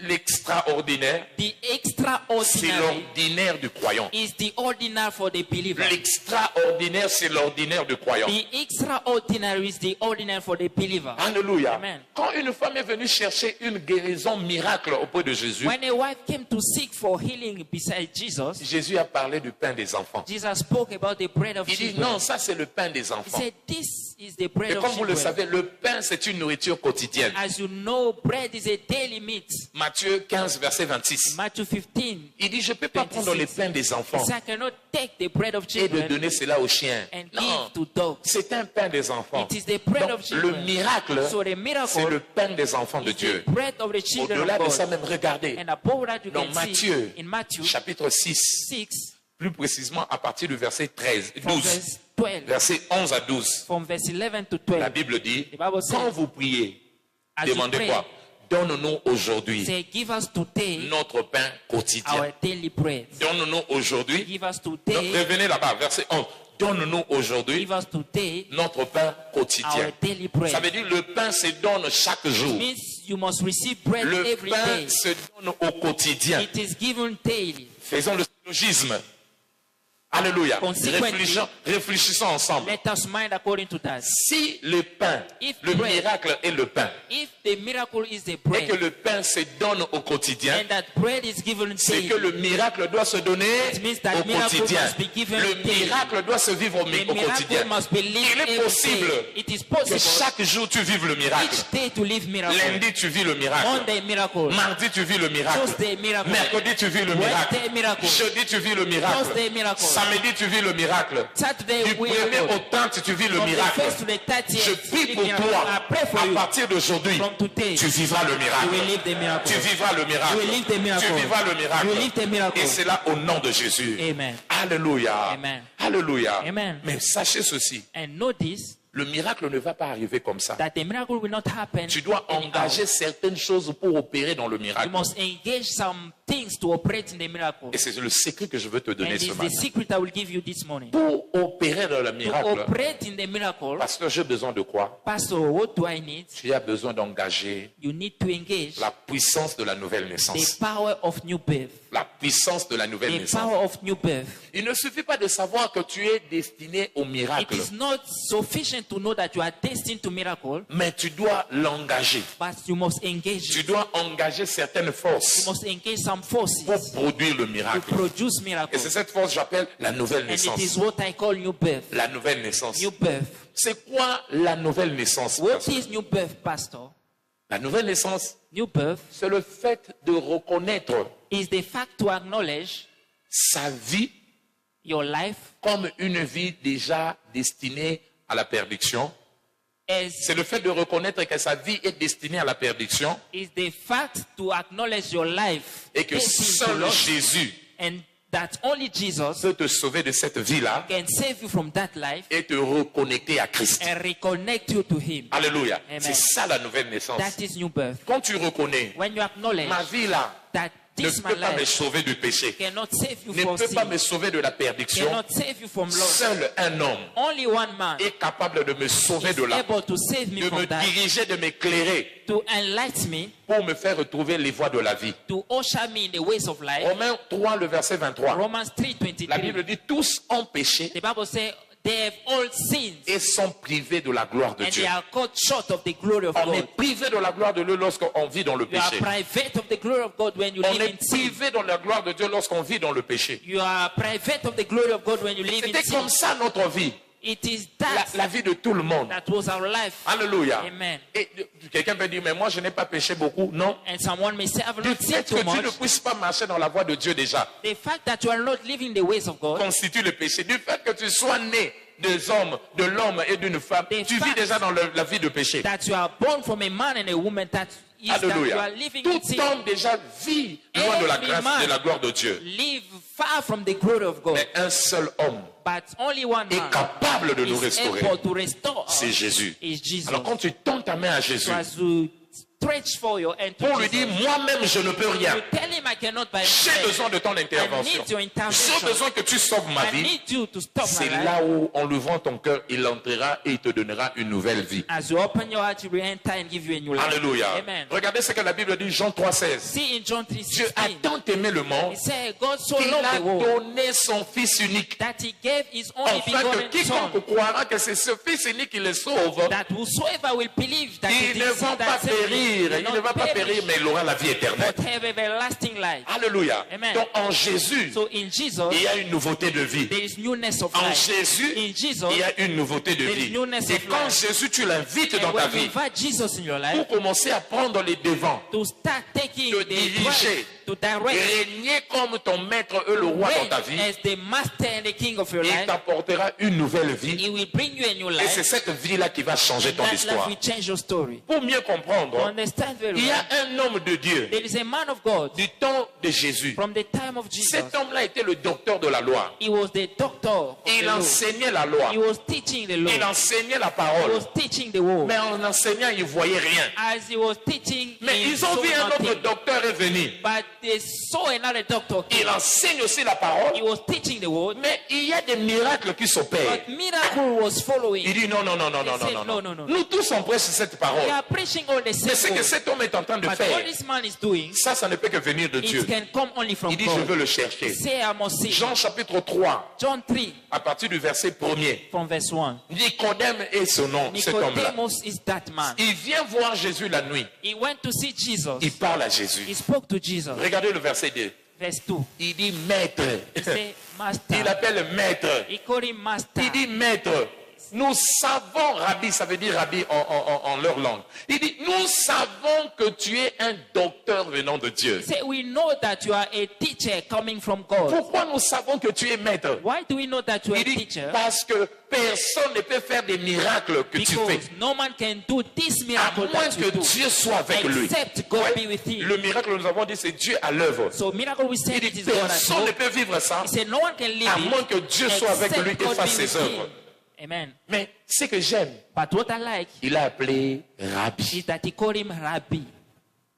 L'extraordinaire, The c'est extraordinary l'ordinaire du croyant. is the ordinary for the believer. L'extraordinaire, c'est l'ordinaire du croyant. The extraordinary is the ordinary for the believer. Alléluia. Amen. Quand une femme est venue chercher une guérison miracle auprès de Jésus, When a wife came to seek for healing beside Jesus, Jésus a parlé du pain des enfants. Jesus spoke about the bread of Il dit children. non, ça c'est le pain des He enfants. said, this is the bread Et of comme vous le children. savez, le pain c'est une nourriture quotidienne. As you know, bread is a daily meat. Matthieu 15, verset 26. Matthew 15. Il dit, je ne peux pas prendre le pain des enfants So I cannot take the bread of et de children donner cela aux chiens. and Non, give to dogs. c'est un pain des enfants. It is the bread Donc, of le children. miracle, So the c'est miracle le pain des enfants de is Dieu. the bread of the children Au-delà de of ça God. même, regardez, And above that, you dans can Matthieu, see in Matthew chapitre 6, 6, plus précisément à partir du verset 13, from 12, verse 12, verset 11 à 12, from verse 11 to la 12, Bible dit, The Bible says, quand vous priez, as you demandez pray, quoi? Donne-nous aujourd'hui say, give us today notre pain quotidien. our daily bread. Donne-nous aujourd'hui, Give us donc, today, revenez là-bas, verset 11, donne-nous aujourd'hui give us today notre pain our quotidien. daily bread. Ça veut dire le pain se donne chaque jour. Means you must receive bread Le every pain day. se donne au quotidien. It is given daily. Faisons le syllogisme. Alléluia. Consequently, Réfléchissons ensemble. Let us mind according to that. Si le pain, If le bread- miracle est le pain, If the miracle is the et que bread, le pain se donne au quotidien, and that bread is given c'est daily, que le miracle doit se donner It means that au miracle quotidien. must be given Le daily. miracle doit se vivre au the quotidien. miracle must be lived Il est every possible day. It is que possible chaque jour tu vives le miracle. each day to live miracle. Lundi tu vis le miracle. Monday miracle. Mardi tu vis le miracle. Tuesday miracle. Mercredi tu vis le miracle. Wednesday miracle. Jeudi tu vis le miracle. Thursday miracle. Samedi tu vis le miracle. Saturday Du we premier miracle. au 30 tu vis le From the miracle. first to the 30th, Je prie live pour miracle. toi. I pray for À you. partir d'aujourd'hui, From today, tu vivras le you will miracle. live the miracle. Tu vivras le miracle. You will live the miracle. Tu vivras le miracle. You will live the miracle. Et c'est là au nom de Jésus. Amen. Alléluia. Amen. Alléluia. Amen. Mais sachez ceci, And notice le miracle ne va pas arriver comme ça. that the miracle will not happen. Tu dois anyhow. engager certaines choses pour opérer dans le You miracle. must engage some things to operate in the miracle. Et c'est le secret que je veux te And donner it's ce the matin. secret I will give you this morning. Pour opérer dans le To miracle, operate in the miracle, parce que j'ai besoin de quoi? Pastor, what do I need? Tu as besoin d'engager You need to engage la puissance de la nouvelle the naissance. power of new birth. La puissance de la nouvelle The naissance. power of new birth. Il ne suffit pas de savoir que tu es destiné au It miracle, is not sufficient to know that you are destined to miracle, mais tu dois l'engager. but you must engage Tu it. dois engager certaines You forces must engage some forces pour to produire le miracle. produce Et miracle. c'est cette force que j'appelle la nouvelle And it is naissance. what I call new birth. La nouvelle naissance. New birth. C'est quoi la nouvelle naissance? What pasteur? is new birth, Pastor? La nouvelle naissance, New birth c'est le fait de reconnaître is the fact to acknowledge sa vie your life comme une vie déjà destinée à la perdition. as C'est le fait de reconnaître que sa vie est destinée à la perdition is the fact to acknowledge your life et que destined to seul loss, Jésus and that only Jesus peut te sauver de cette vie-là can save you from that life et te reconnecter à Christ. and reconnect you to Him. Alléluia. Amen. C'est ça la nouvelle naissance. That is new birth. Quand tu reconnais, When you acknowledge ma vie là that ne this my peut pas me life sauver du péché, cannot save you ne from peut pas sin, me sauver de la perdition. cannot save you from loss. Seul un homme Only one man est capable de me sauver is de là, able to save me de from me that, diriger, de m'éclairer to enlighten me, pour me faire retrouver les voies de la vie. to usher me in the ways of life. Romains 3, le verset 23. Romans La 3:23. Bible dit tous ont péché The Bible says they have all sinned et sont privés de la gloire de and Dieu. they are cut short of the glory of On est God. privé de la gloire de Dieu lorsqu'on vit dans le You are péché. private of the glory of God when you On live est in sin. privé de la gloire de Dieu lorsqu'on vit dans le péché. You are private of the glory of God when you live in C'était sin. comme ça notre vie, It is la, that la vie de tout le monde. that was our life. Alléluia. Amen. Et quelqu'un peut dire, mais moi je n'ai pas péché beaucoup. Non. And someone may say, I've Du not fait sinned que too tu ne much. puisses pas marcher dans la voie de Dieu déjà, The fact that you are not living the ways of God, constitue le péché. Du fait que tu sois né de l'homme et d'une femme, The tu vis fact déjà dans la vie de péché. that you are born from a man and a woman, that is that you Alléluia. are living in Tout sin. homme déjà vit loin de la Every grâce, man de la gloire de Dieu. Live far from the glory of God. Mais un seul homme But only one est man capable de nous is restaurer. able to restore us. C'est Jésus. Is Jesus. Alors quand tu tends ta main à Jésus So as you stretch for your hand to pour lui Jesus, dire, moi-même je ne peux rien, you tell him, him I cannot by J'ai myself. besoin de ton I intervention. need your J'ai intervention. besoin que tu sauves ma I vie. need you to stop my C'est life. là où, en l'ouvrant ton cœur, il entrera et il te donnera une nouvelle vie. As you open your heart, he will enter and give you a new life. Alléluia. Amen. Regardez ce que la Bible dit, Jean 3,16. See in John Dieu a 3:16, tant aimé le monde he said, God so qu'il loved a the world donné son Fils unique. that he gave his only Afin que begotten quiconque Son, croira que c'est ce Fils unique qui le sauve, that whosoever will believe that il ne va pas périr. Il ne va pas périr, mais il aura la vie éternelle. but have everlasting life. Alléluia. Amen. Donc en Jésus, So in Jesus, il y a une nouveauté de vie. there is newness of En life. Jésus, In Jesus, il y a une nouveauté de there is vie. newness Et of quand life. Jésus, tu l'invites dans And ta when you vie, invite Jesus in your life, pour commencer à prendre les devants, to start taking te the diriger, drive, to direct, régner comme ton maître et le roi dans ta vie, as the master and the king of your il life, t'apportera une nouvelle vie. he will bring you a new Et c'est life. cette vie-là qui va changer ton That life histoire. will change your story. Pour mieux To comprendre, understand very il y well, a un homme de Dieu there is a man of God du temps de Jésus. from the time of Jesus. Cet homme-là était le docteur de la loi. He was the doctor of Il the law. enseignait la loi. He was teaching the law. Il enseignait la He parole. was teaching the word. Mais en enseignant, il ne voyait rien. As he was teaching, Mais he ils ont saw vu un autre nothing. docteur est venu. But they saw another doctor. Il enseigne aussi la parole. He was teaching the word. Mais il y a des miracles qui s'opèrent. But miracle was Il following. dit non, non, non, non, non, said, non, no, non. no, no. Nous tous on prêche cette parole. They are preaching all the Mais ce same que word. cet homme est en train de But faire, what this man is doing, ça ne peut que venir de Dieu. it can come only from Il dit, je veux God. le He chercher. say, I must see. Jean chapitre 3, John 3 à partir du verset 1er. from verse 1. Nicodème est son nom, cet homme-là. Nicodemus is that man. Il vient voir Jésus la nuit. He went to see Jesus. Il parle à He Jésus. spoke to Jesus. Regardez le verset 2. Verse 2. Il dit maître. He said, Master. Il appelle maître. He called him Master. Il dit maître. Nous savons, rabbi, ça veut dire rabbi en leur langue. Il dit, nous savons que tu es un docteur venant de Dieu. He said, we know that you are a teacher coming from God. Pourquoi nous savons que tu es maître? Why do we know that you are a Il dit, teacher? parce que personne ne peut faire des miracles que tu fais. Because no man can do this À miracle moins that que you do. Dieu soit avec lui. Except God Ouais. be with him. Le miracle, nous avons dit, c'est Dieu à l'œuvre. So miracle we say Il it dit, is God at personne ne work. peut vivre ça He said no one can live à moins it que Dieu soit avec lui except et God fasse be ses with œuvres. him. Amen. Mais ce que j'aime, But what I like il a appelé Rabbi. is that he called him Rabbi.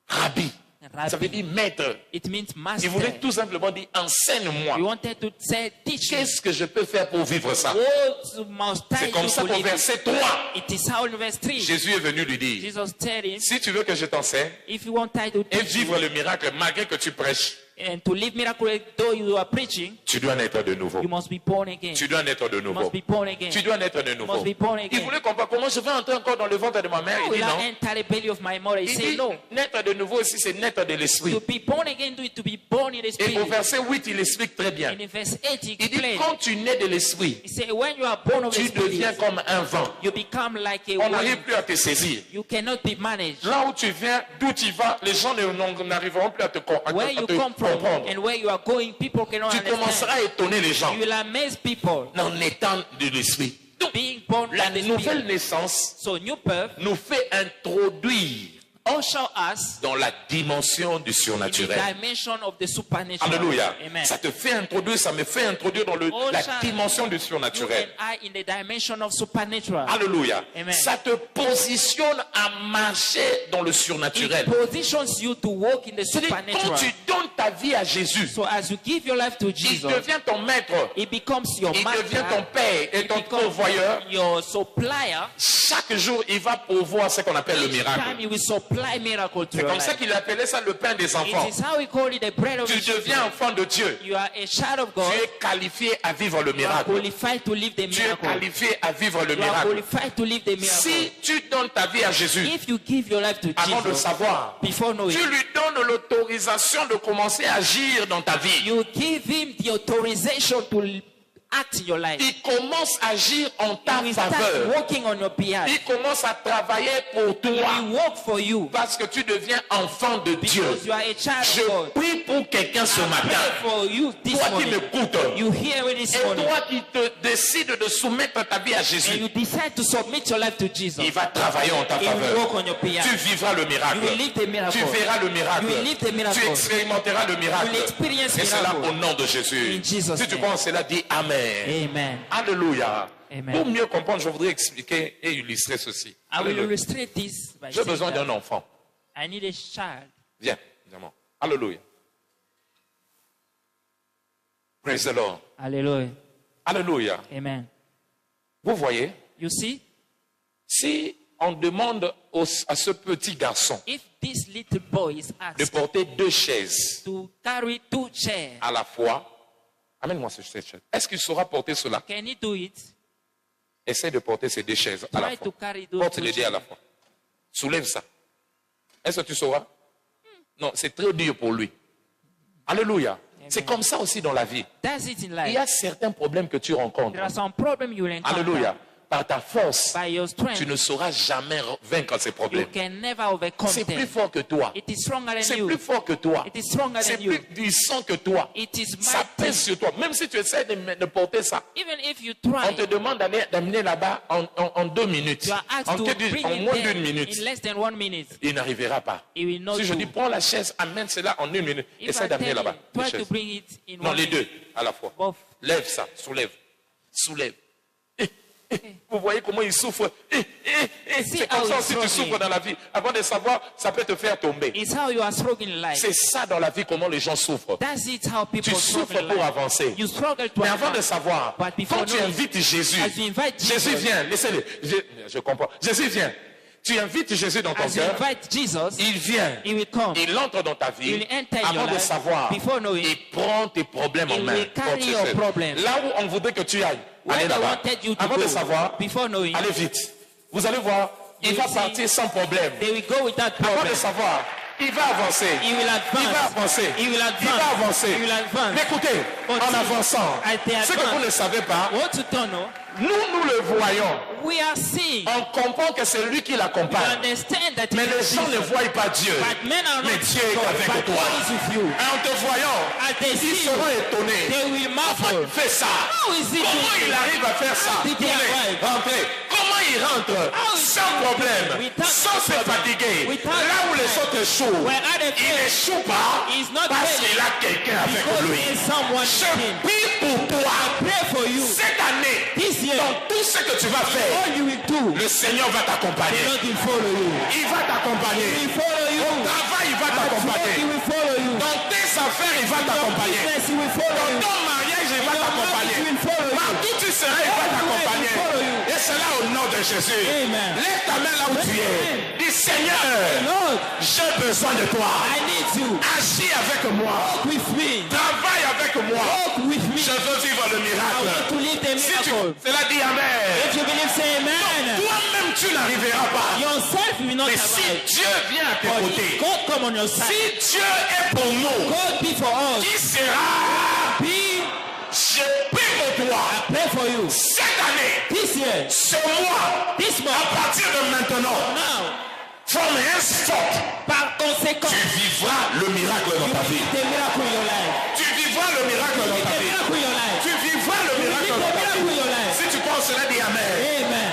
Rabbi. Rabbi. Ça veut dire maître. It means Il master. voulait tout simplement dire, enseigne-moi. He wanted to say, teach me. Qu'est-ce que je peux faire pour vivre ça? What must I C'est comme do ça to qu'au live it? verset 3, It is how in verse 3, Jésus est venu lui dire, Jesus tell him, si tu veux que je t'enseigne if you want I to et teach vivre you le miracle malgré que tu prêches, and to live miracle though you are preaching, tu dois naître de nouveau. you must be born again. Tu dois naître de You nouveau. must be born again. Tu dois naître de nouveau. must be born Il again. voulait comprendre comment je vais entrer encore dans le ventre de ma mère. How Il will dit non. I enter the belly of my mother? He Il said dit no. naître de nouveau ici, c'est naître de l'esprit. To be born again, do it to be born in the Et au spirit. verset 8, il explique très bien. And in verse 8, he Il dit explained, quand tu nais de l'esprit, he said, when you are born of the tu deviens spirit, comme un vent. you become like a On n'arrive wind. plus à te saisir. You cannot be managed. Là où tu viens, d'où tu vas, les gens n'arriveront plus à te Where you come from comprendre. and where you are going, people cannot Tu understand. commenceras à étonner les gens You will amaze people en étant de l'esprit. Donc, being born la from the nouvelle spirit. naissance So new birth nous fait introduire usher us dans la dimension du in the surnaturel. dimension of the supernatural. Alléluia. Amen. Ça te fait introduire, ça me fait introduire dans la Usher dimension du You surnaturel. and I in the dimension of supernatural. Alléluia. Amen. Ça te positionne à marcher dans le surnaturel. It positions you to walk in the C'est-à-dire, quand supernatural. tu donnes ta vie à Jésus, So as you give your life to il Jesus, devient ton maître, He becomes your il master. devient ton père et He ton becomes pourvoyeur. your supplier. Chaque jour, il va pourvoir ce qu'on appelle le Each time miracle. He will supply miracle to C'est your comme ça life. qu'il appelait ça le pain des enfants. It is how we call it the bread of Tu the deviens children. enfant de Dieu. You are a child of Tu God. es qualifié à vivre le You are miracle. qualified to live the Tu es miracle. qualifié à vivre le You are miracle. qualified to live the miracle. Si tu donnes ta vie à Jésus, If you give your life to avant de Jesus, savoir, before knowing, tu lui donnes l'autorisation de commencer à agir dans ta vie. you give Him the authorization to act in your life. Il commence à agir en ta He will start faveur. working on your behalf. Il commence à travailler pour He toi will work for you parce que tu deviens enfant de Dieu. because you are a child Je of God. prie pour quelqu'un ce I matin. pray for you this Toi qui morning. m'écoutes. You hear it this Et morning. toi qui te décides de soumettre ta vie à And Jésus, you decide to submit your life to Jesus. il va travailler en ta He will faveur. work on your behalf. Tu vivras le miracle. You will live the miracle. Tu verras le miracle. You will live the miracle. Tu expérimenteras le miracle. You will experience Et cela miracle. au nom de Jésus. In Jesus' Si tu name. crois en cela, dis Amen. Amen. Alléluia. Amen. Pour mieux comprendre, je voudrais expliquer et illustrer ceci. I will Alléluia. illustrate this by J'ai saying besoin that d'un enfant. I need a child. Viens, viens. Alléluia. Praise the Lord. Hallelujah. Alléluia. Amen. Vous voyez, You see, si on demande à ce petit garçon if this little boy is de asked porter 2 chaises to carry 2 chairs, à la fois, amène-moi cette chaise. Est-ce qu'il saura porter cela? can he do it? Essaye de porter ces 2 chaises à la Try to fois. carry those Porte 2 les 2 à la chairs. fois. Soulève ça. Est-ce que tu sauras? Non, c'est très dur pour lui. Alléluia. C'est comme ça aussi dans la vie. That's it in Il life. y a certains problèmes que tu rencontres. There are some problems you will encounter. Alléluia. Par ta force, By your strength, tu ne sauras jamais vaincre ces you problèmes. can never overcome C'est plus them. fort que toi. It is stronger than C'est you. plus fort que toi. It is stronger C'est than plus you. puissant que toi. It is Ça mighty. pèse sur toi. Même si tu essaies de porter ça, Even if you on try, te demande d'amener là-bas en 2 minutes. you are asked On to te dit bring en it moins there d'1 minute. in less than 1 minute. Il n'arrivera pas. He will not Si je do. dis prends la chaise, amène cela en 1 minute. If Essaie I d'amener tell là-bas. you, les try to chaises. bring it in Non, 1 les minute. deux à la fois. Both. Lève ça, soulève. Soulève. Vous voyez comment il souffre. C'est comme how ça he's aussi tu struggling. souffres dans la vie. Avant de savoir, ça peut te faire tomber. It's how you are struggling in life. C'est ça dans la vie comment les gens souffrent. That's it how people Tu struggle souffres in pour life. avancer. You struggle to Mais avant de advance. savoir, But before quand tu knowing, invites Jésus, as you invite Jésus Jesus, vient, laissez-le. Je comprends. Jésus vient. Tu invites Jésus dans ton as you cœur. invite Jesus, Il vient. he will come. Il entre dans ta He vie. will enter your Avant de life. savoir, Before knowing, il prend tes problèmes en he main. will carry Quand tu your sais. problem. Là où on voudrait que tu ailles, Where allez they là-bas. wanted you to Avant go, de savoir, before knowing, allez vite. Vous allez voir, il You va see, partir sans problème. they will go without Avant problem. de savoir, il va avancer. He will advance. Il va avancer. He will advance. Il va avancer. He will advance. Mais écoutez, en Until avançant, as they ce que advance. vous ne savez pas, What to don't know, nous le voyons. we are seeing. On comprend que c'est lui qui You l'accompagne. understand that Mais it les is gens ne Jesus. voient pas Dieu. But men are Mais not Dieu est God, avec but toi. God is with you. Et en te voyant, As they ils see seront you, étonnés. they will Comment il marvel. fait ça? How is he Comment doing il it? arrive à faire ça? How did he arrive? Rentrer. Comment il rentre How is sans he problème, without sans se problem, fatiguer. without Là où les autres échouent, Where other il fail, n'échoue pas he is not parce failing qu'il a quelqu'un avec because lui. there is someone Je with him. prie pour toi. Pray for you. Cette année, This year, dans tout ce que tu vas faire, all you will do, le Seigneur va the t'accompagner. Lord will follow you. Il va He t'accompagner. will follow you. Au travail, il va At work, he t'accompagner. will follow you. Dans tes affaires, il va Your t'accompagner. business, he will follow Dans you. ton mariage, il va Your t'accompagner. marriage, he will follow you. Partout tu seras, il va t'accompagner. Everywhere, he will follow you. Et c'est là au nom de Jésus. Amen. Lève ta main là où tu es. Amen. Dis Seigneur, Lord, j'ai besoin de toi. I need you. Agis avec moi. Walk with me. Travaille avec moi. Walk with me. Je veux vivre le I miracle. want to live the Si tu miracle. cela dit Amen. If you believe, say amen. Toi-même tu n'arriveras pas. Yourself will not Mais si survive. Dieu vient à tes But côtés, if God come on your side, si Dieu est pour nous, God be for us. qui sera? Be, Je prie pour toi. pray for you. Cette année, This year, ce mois, this à month, partir de maintenant, now, from henceforth, par conséquent, tu vivras le miracle dans you ta will vie. live the miracle in your life. Tu vivras le miracle dans ta The vie. miracle in your life. Tu vivras le You will miracle live dans the ta miracle in your vie. life. Si tu penses cela, dis Amen. Amen.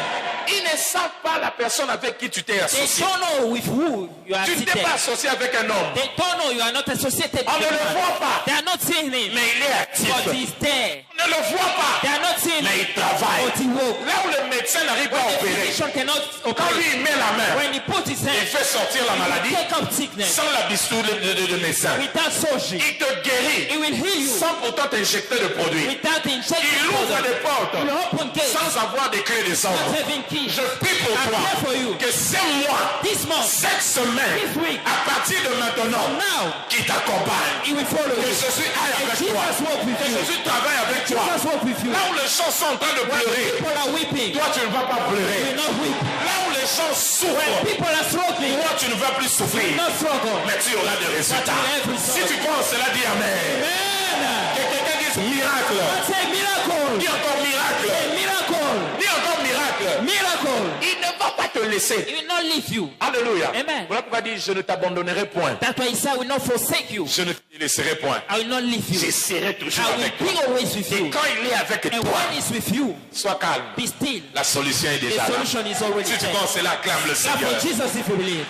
Ils ne savent pas la personne avec qui tu t'es They associé. don't know with who you are Tu ne t'es seated. pas associé avec un homme. They don't know you are not associated On ne with le him. voit pas, They are not seeing him, mais il est actif. but he's there. On ne le voit They pas, are not seeing mais him, il travaille. but he works. Là où le médecin n'arrive pas à The opérer, physician cannot quand operate. lui il met la main, When he puts his il hand, fait sortir la he will maladie take up sickness sans la bistoule de médecin. without surgery. Il te guérit He will heal you sans pourtant t'injecter de produits. without injecting Il ouvre product. des portes He will open gates sans avoir des clés de sang. without having keys. Je prie pour I toi pray for you. que ces mois, This month, cette semaine, this week, à partir de maintenant, now, qui t'accompagne. he will follow Que you. Jésus aille And avec toi. Jesus walk with Que you. Jésus travaille avec toi. Jesus walk with you. Là où les gens sont en train de pleurer, People are weeping. toi tu ne vas pas You pleurer. will not weep. Là où les gens souffrent, People are struggling. toi tu ne vas plus You souffrir. will not struggle. Mais tu auras des résultats. But you have results. Si tu penses cela, dis Amen. Amen. Que quelqu'un dise miracle. That's a miracle. Dis encore miracle. A miracle. Dis encore miracle. Miracle. Il ne va pas te laisser. He will not leave you. Alléluia. Amen. Voilà pourquoi il dit je ne t'abandonnerai point. That's why he said, I will not forsake you. Je ne te laisserai point. I will not leave you. Je serai toujours I will avec toi. be always with Et you. quand il est avec And toi, when he's with you, sois calme. be still. La solution est The déjà là. solution is already Si tu there. penses cela, acclame le Clap Seigneur. for Jesus if you believe.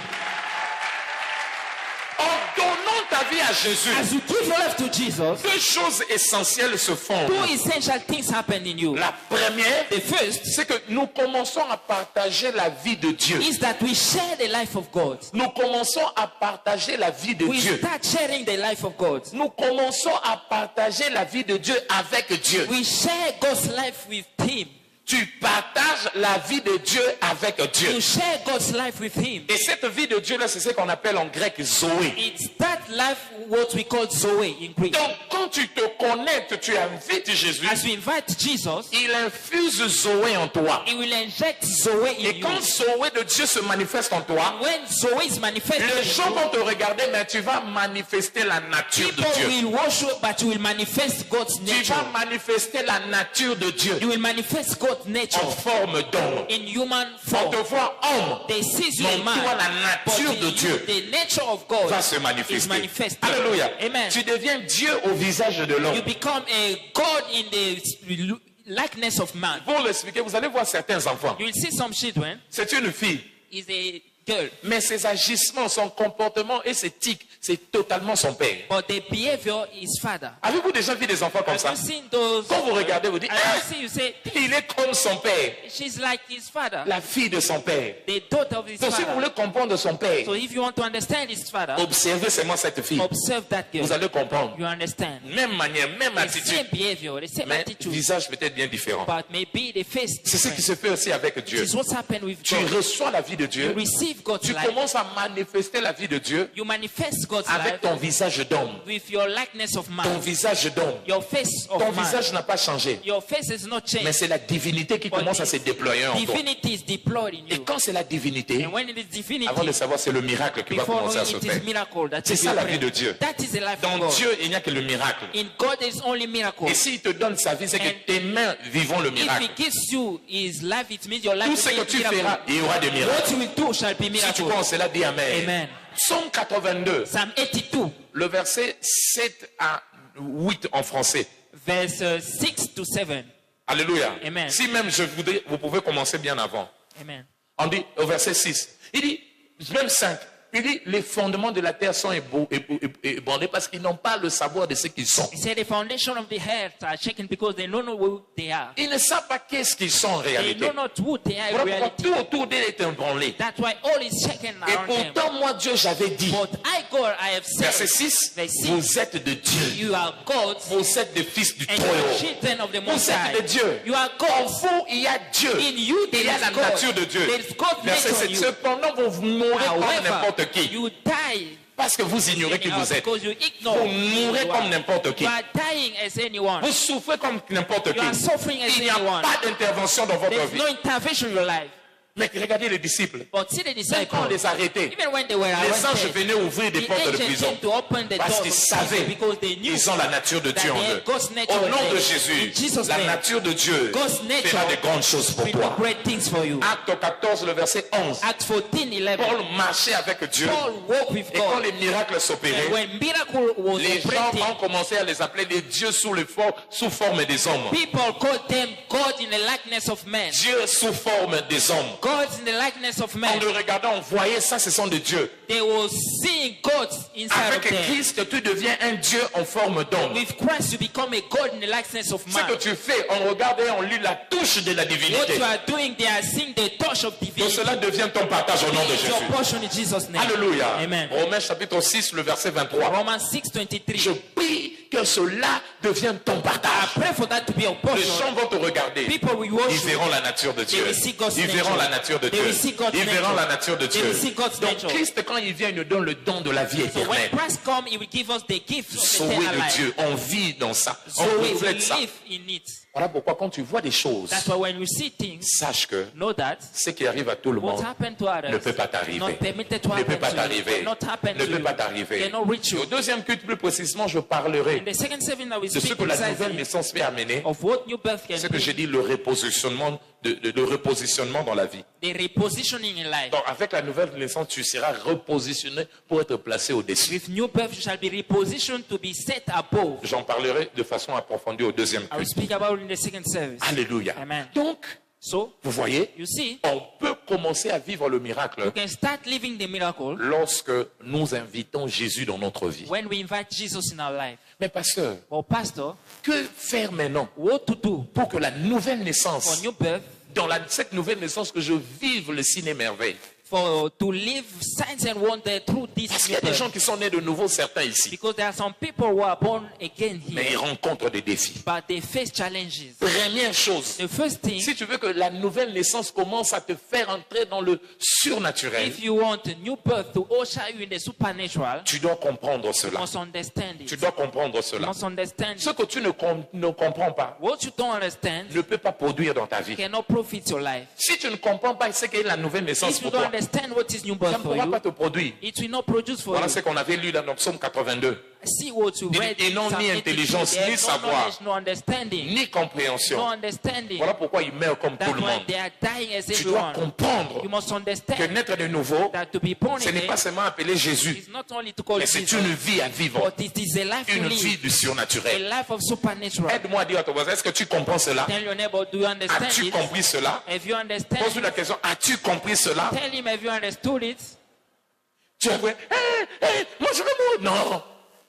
En donnant ta vie à Jésus, As you give your life to Jesus, deux choses essentielles se font. two essential things happen in you. La première, The first c'est que nous commençons à partager la vie de Dieu. is that we share the life of God. Nous commençons à partager la vie de We Dieu. start sharing the life of God. Nous commençons à partager la vie de Dieu avec Dieu. We share God's life with Him. Tu partages la vie de Dieu avec Dieu. You share God's life with Him. Et cette vie de Dieu là, c'est ce qu'on appelle en grec Zoé. It's that life what we call Zoe in Greek. Donc quand tu te connectes, tu invites Jésus, As you invite Jesus, il infuse Zoé en toi. He will inject Zoe in Et you. quand Zoé de Dieu se manifeste en toi, When Zoe is manifested les in gens you, vont te regarder, mais tu vas manifester la nature de people Dieu. will worship, but you will manifest God's Tu nature. vas manifester la nature de Dieu You will manifest God's nature en forme d'homme. in human On form. te voit homme, They see you mais a en man, toi la but nature in de you, Dieu the nature of God va se is manifester. manifested. Alléluia. Amen. Tu deviens Dieu au visage de You l'homme. become a God in the likeness of man. Pour l'expliquer, vous allez voir certains enfants. You will see some children C'est une fille, is a girl, mais ses agissements, son comportement et ses tics, c'est totalement son père. but the behavior is father. Avez-vous déjà vu des enfants comme Have ça? you seen those? Quand vous regardez, vous dites, And ah, you see, you say, il est comme son père, she's like his father, la fille de son père. the daughter of his Donc si vous father. voulez comprendre son père, So if you want to understand his father, observez seulement cette fille. observe that girl. Vous allez comprendre. You understand. Même manière, même The attitude, same behavior, the same mais attitude, visage peut-être bien différent. but maybe the face C'est ce qui different. se fait aussi avec Dieu. This is what's happened with Tu God. reçois la vie de You Dieu, receive God's tu life. commences à manifester la vie de Dieu You manifest God's avec life ton visage d'homme. with your likeness of Ton man. visage d'homme. Your face of Ton man. visage n'a pas changé, Your face is not mais changed. c'est la divinité qui commence à se déployer en toi. Divinity is deployed in Et you. quand c'est la divinité, And when it is divinity, avant de savoir, c'est le miracle qui va before commencer à knowing se it faire. is miracle that C'est is ça la happening. vie de Dieu. That is the life Dans of God. Dieu, il n'y a que le miracle. In God there is only miracle. Et s'il te donne sa vie, c'est que And tes mains vivront le If miracle. He gives you His life, it means your life Tout will ce be que a tu miracle. feras, il y aura des miracles. What you will do shall be Si tu miracle. crois en cela, dis Amen. Amen. Psaume 82, Psalm 82, le verset 7 à 8 en français. verse 6 to 7. Alléluia. Amen. Si même je voudrais, vous pouvez commencer bien avant. Amen. On dit au verset 6. Il dit, même 5. Il dit, les fondements de la terre sont ébranlés parce qu'ils n'ont pas le savoir de ce qu'ils sont. He said the foundation of the earth are shaken because they don't know who they are. Ils ne savent pas qu'est-ce qu'ils sont en They réalité. know not who they are in Voilà pourquoi reality. tout autour d'eux est ébranlé. That's why all is shaken Et around them. pourtant, moi, Dieu, j'avais dit, But I, God, I have verset said, 6, verse 6, vous êtes de Dieu. you are gods Vous êtes des fils du and you are Très-Haut. children of the Vous Most êtes High. de Dieu. You are En gods. vous, il y a Dieu. In you Il there y a is la God. nature de Dieu. There is God's Verset nature 7. in you. Cependant, vous mourrez comme However, n'importe qui. you die Parce que vous ignorez qui vous êtes. because you ignore Vous who mourrez you comme are. n'importe qui. You are dying as anyone. Vous souffrez comme n'importe You qui. are suffering as Il n'y a anyone. pas d'intervention dans votre There's vie. no intervention in your life. Mais regardez les disciples. But see the Même quand on disciples, les arrêtait, even when they were les anges arrested, venaient ouvrir des the portes de angels prison. came to open the Parce doors qu'ils of savaient prison because they knew qu'ils ont la nature de that Dieu en they eux. had God's nature Au in nom them. de In Jésus, Jesus' la name, nature de Dieu God's nature fera de grandes choses pour will do toi. great things for you. Acte 14, le verset 11. Acts 14:11. Paul marchait avec Dieu. Paul walked with Et quand God. les miracles s'opéraient, And when miracle was les gens operating, ont commencé à les appeler des dieux sous forme des hommes. people called them God in the likeness of men. Dieu sous forme des hommes. God in the likeness of En men. le regardant, on voyait ça, ce sont des dieux. They were seeing God inside of Avec them. Christ, tu deviens un Dieu en forme d'homme. With Christ, you become a God in the likeness of Ce man. que tu fais, on regarde et on lit la touche de la What divinité. you are doing, they are seeing the touch of Donc divinity. cela devient ton partage au nom de It's your Jésus. portion in Jesus' name. Alléluia. Amen. Romains chapitre 6, le verset 23. Romans 6:23. Je prie que cela devienne ton partage. Pray for that to be your Les portion. gens vont te regarder. People will Ils worship. verront la nature de Dieu. will see God's Ils verront nature. la nature de They Dieu. will see God's Ils verront nature. la nature de They Dieu. will see God's Donc nature. Christ, quand il vient, il nous donne le don de la vie So when éternelle. Christ comes, He will give us the gift of Sauvé eternal de life. Dieu. On vit dans ça. So On we reflète ça. live in it. Voilà pourquoi quand tu vois des choses, That's why when you see things, sache que know that ce qui arrive à tout le what monde happened to others ne peut pas t'arriver. not permitted to Ne peut happen pas to you. t'arriver. Not happen Ne to peut you. pas t'arriver. Cannot reach Et you. au deuxième culte, plus précisément, je parlerai In the second service that we de ce speak que la nouvelle precisely naissance peut amener. of what new birth can Ce que j'ai be, dit, le repositionnement, le repositionnement dans la vie. the repositioning in life. Donc, avec la nouvelle naissance, tu seras repositionné pour être placé au-dessus. With new birth, you shall be repositioned to be set above. J'en parlerai de façon approfondie au deuxième I will culte. speak about it in the second service. Alléluia. Amen. Donc, So, Vous voyez, you see, on peut commencer à vivre le miracle you can start living the miracle lorsque nous invitons Jésus dans notre vie. when we invite Jesus in our life. Mais pasteur, But pastor, que faire maintenant what to do pour que la nouvelle for naissance, new birth, dans cette nouvelle naissance, que je vive le signe et merveille? for to live signs and wonders through this Parce qu'il y new a des birth? gens qui sont nés de nouveau, certains ici, Because there are some people who are born again mais ils here, rencontrent des défis. but they face challenges. Première chose, The first thing, si tu veux que la nouvelle naissance commence à te faire entrer dans le surnaturel, if you want a new birth to usher you in the supernatural, tu dois comprendre you cela. must understand Tu it. dois comprendre You cela. must understand Ce it. que tu ne comprends pas What you don't understand ne peut pas produire dans ta vie. cannot profit your life. Si tu ne comprends pas ce qu'est la nouvelle naissance If you pour don't toi, understand what is new ça birth ne for pourra you, pas te produire. it will not produce for Voilà you. ce qu'on avait lu dans notre psaume 82. See what you read. Ils n'ont Psalm ni 82. intelligence, They ni have no savoir, knowledge, no understanding. ni No compréhension. understanding. Voilà pourquoi ils meurent comme tout That's le why monde. they are dying as Tu dois everyone. comprendre You must que understand naître de nouveau, that to be born ce n'est pas again seulement appeler Jésus, is not only to call mais c'est Jesus, une vie à vivre, but it is a life to une vie live, du a surnaturel. life of supernatural. Aide-moi à dire à ton voisin, est-ce que tu comprends cela? Tell your neighbor, do you understand As-tu it? compris cela? If you understand, Pose-lui la question, as-tu compris cela? tell him if you understood it. Tu as dit, moi je veux mourir. Non,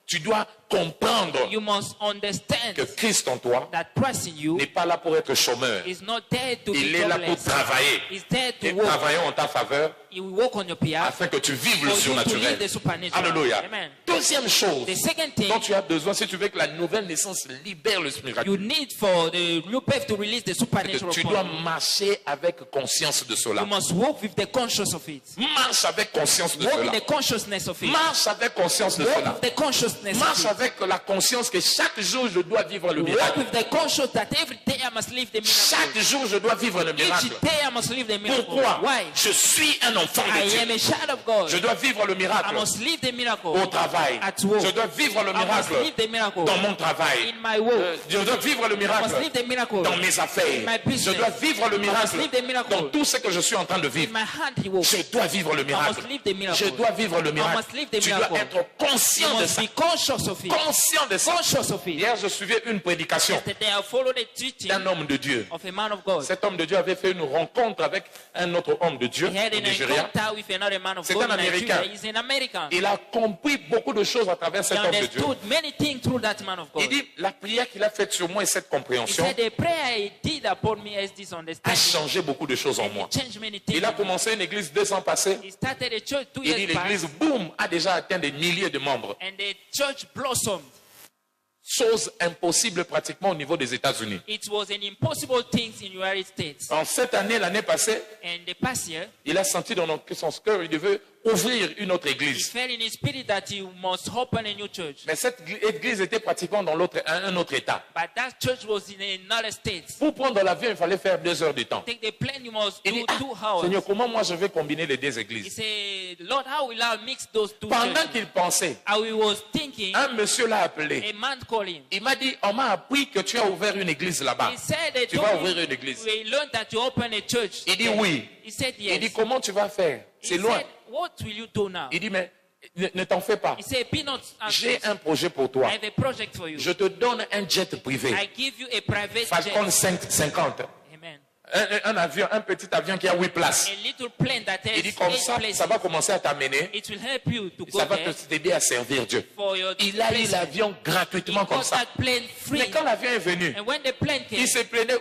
tu dois comprendre You must understand que Christ en toi that Christ in you n'est pas là pour être chômeur. is not there to Il be est là pour jobless. travailler. He's there Et to work. travaillons en ta faveur He will work on your behalf afin que tu vives le for you to live surnaturel. the supernatural. Alléluia. Amen. Deuxième chose The second thing dont tu as besoin, si tu veux que la nouvelle naissance libère le you miracle, need for the new birth to release the c'est que supernatural tu upon dois you. marcher avec conscience de cela. You must walk with the conscience of it. Marche avec conscience de Walk with cela. the consciousness of it. Marche avec conscience de Walk cela. with the consciousness Marche of it. avec la conscience que chaque jour je dois vivre le Walk miracle. with the conscience that every day I must live the Chaque miracle. jour je dois vivre le miracle. Each day I must live the miracle. Pourquoi? Why? Je suis un enfant de I am Dieu. a child of God. Je dois vivre le I miracle must live the miracle au travail. at work. Je dois vivre le I must miracle live the miracle dans mon travail. in my work. Je dois vivre le I must miracle live the miracle dans mes affaires. in my business. Je dois vivre le I must miracle live the miracle dans tout ce que je suis en train de in vivre. my handwork. Je dois vivre le I miracle. must live the miracle. Je dois vivre le I miracle. must live the Tu dois miracle. être You conscient de must ça. be conscious of it. Conscient de ça. Conscious of it. Hier, je suivais une prédication Yesterday I followed a teaching d'un homme de Dieu. of a man of God. Cet homme de Dieu avait fait une rencontre avec un autre homme de Dieu He had au an Nigeria. encounter with another man of C'est God un in Nigeria. Américain. He's an American. Il a compris beaucoup de choses à travers He cet homme de Dieu. understood many things through that man of Il God. dit, la prière qu'il a faite sur moi et cette He compréhension said the prayer he did upon me as this a understanding changé beaucoup de choses en moi. changed many things. Il a commencé une église 2 ans passés. He started a church 2 Il dit, years back, l'église, boum, a déjà atteint des milliers de membres. and the church blossomed. Chose impossible pratiquement au niveau des États-Unis. It was an impossible thing in United States. En cette année, l'année passée, And the past year, il a senti dans son cœur, il devait ouvrir une autre he église. felt in his spirit that he must open a new church. Mais cette église était pratiquement dans un autre état. But that church was in another state. Pour prendre l'avion, il fallait faire 2 heures de temps. Take the plane, you must Il do dit, 2 hours. Seigneur, comment moi je vais combiner les 2 He églises? said, Lord, how will I mix those two Pendant churches? qu'il pensait, How he was thinking, un monsieur l'a appelé. a man called him. Il m'a dit, on m'a appris que tu as ouvert une église là-bas. He said, they Tu vas told ouvrir him, une église. we learned that you open a church. Il dit there. oui. He said, Il dit, yes. comment tu vas faire? He C'est loin. said, what will you do now? Il dit, mais ne t'en fais pas. He said, be not J'ai anxious. un projet pour I toi. have a project for you. Je te donne un jet privé. I give you a private Falcon jet. 50. Amen. Un avion, un petit avion qui a 8 places. A little plane that Il dit has comme 8 ça, places. ça va commencer à t'amener. It will help you to go Ça va there t'aider à servir Dieu. for your Il a eu placement. l'avion gratuitement He comme got ça. that plane free. Mais quand l'avion est venu, And when the plane came, il se plaignait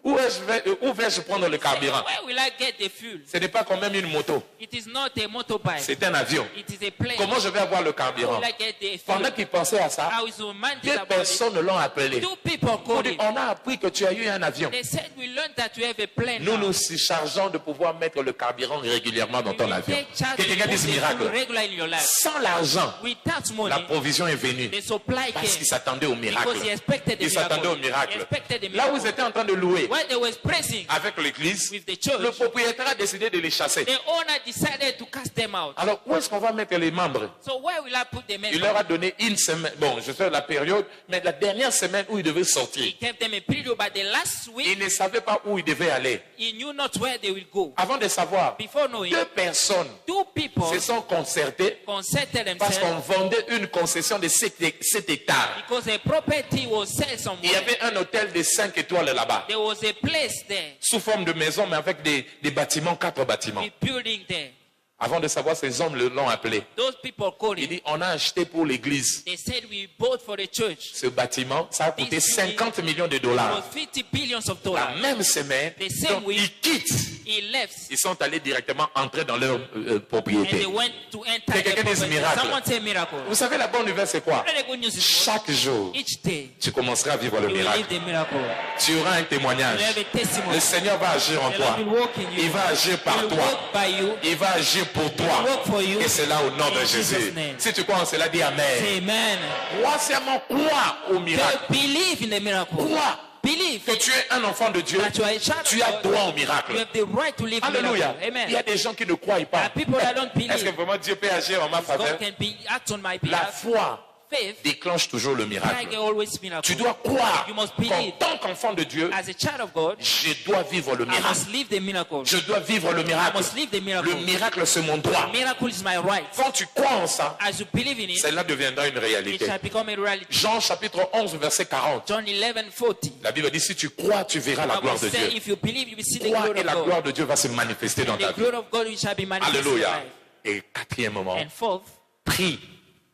où vais-je prendre le carburant? where will I get the fuel? Ce n'est pas quand même une moto, It is not a motorbike. c'est un avion. It is a plane. Comment je vais avoir le How carburant? will I get the Pendant fuel? qu'il pensait à ça, I was reminded 2 about it. personnes l'ont appelé. 2 people On called dit, him. on a appris que tu as eu un avion. They said, we learned that you have a plane Nous now. nous chargeons de pouvoir mettre le carburant régulièrement dans We ton will avion. take charge Que quelqu'un of dise the fuel miracle. regular in your life. Sans l'argent, Without money, la provision est venue. the supply Parce qu'il came. s'attendait au miracle. Because he expected the Il s'attendait au miracle. He miracle. expected the Là où ils miracle. étaient en train de louer When they were praising avec l'église, with the church, le propriétaire a décidé de les chasser. the owner decided to cast them out. Alors, où est-ce qu'on va mettre les membres? So where will I put the men? Il leur a donné une semaine. Bon, je sais la période, mais la dernière semaine où ils devaient sortir. He gave them a period, but the last week Ils ne savaient pas où ils devaient aller. He knew not where they will go. Avant de savoir, Before knowing, 2 personnes two people se sont concertées concerted parce qu'on themselves vendait une concession de 7 hectares. because a property was sold Il y somewhere. avait un hôtel de 5 étoiles là-bas, There was a place there, sous forme de maison, mais avec des bâtiments, 4 bâtiments. a building there. Avant de savoir, ces hommes l'ont appelé. Those people called Il him. dit, on a acheté pour l'église They said we bought for the church. ce bâtiment. Ça a coûté 50 millions de It was dollars. 50 billions of La dollars. même semaine, The same donc, week, ils quittent. He left Ils sont allés directement entrer dans leur and propriété. they went to enter Que the quelqu'un dise property. miracle. Someone say miracle. Vous savez, la bonne nouvelle, c'est quoi? What the good news is Chaque jour, each day tu commenceras à vivre le you will miracle. live the miracle. Tu auras un témoignage. You have a Le testimony. Seigneur va agir en The toi. Lord will walk in you. Il va agir par He will toi. walk by you. Il va agir pour toi. Work for you. Et c'est là au nom de In Jesus' Jésus. name. Si tu crois en cela, dis Amen. Say amen. Crois seulement, crois au miracle. Believe in the miracle. Crois Believe que tu es un enfant de Dieu. that you are a child Tu of as God. droit au You miracle. have the right to live in the Alléluia. miracle. Amen. Il y a des gens qui ne croient There pas. are people that don't Est-ce que believe. vraiment Dieu peut agir en ma faveur? God can be act on my La behalf. foi Faith déclenche toujours le like miracle. always miracle. Tu dois croire You must qu'en believe. tant qu'enfant de Dieu, As a child of God, je dois vivre le I miracle. must live the miracle. Je dois vivre le I miracle. must live the miracle. Le miracle, c'est mon droit. Miracle is my right. Quand tu crois en ça, As you believe in it, cela deviendra une it réalité. shall become a reality. Jean chapitre 11, verset 40. John 11:40. La Bible dit, si tu crois, tu verras la I will gloire de say, Dieu. if you believe, you will see the Crois glory et of la God. gloire de Dieu va se manifester dans ta The vie. glory of God shall be manifested in your Alléluia. life. Et quatrième moment, And fourth, prie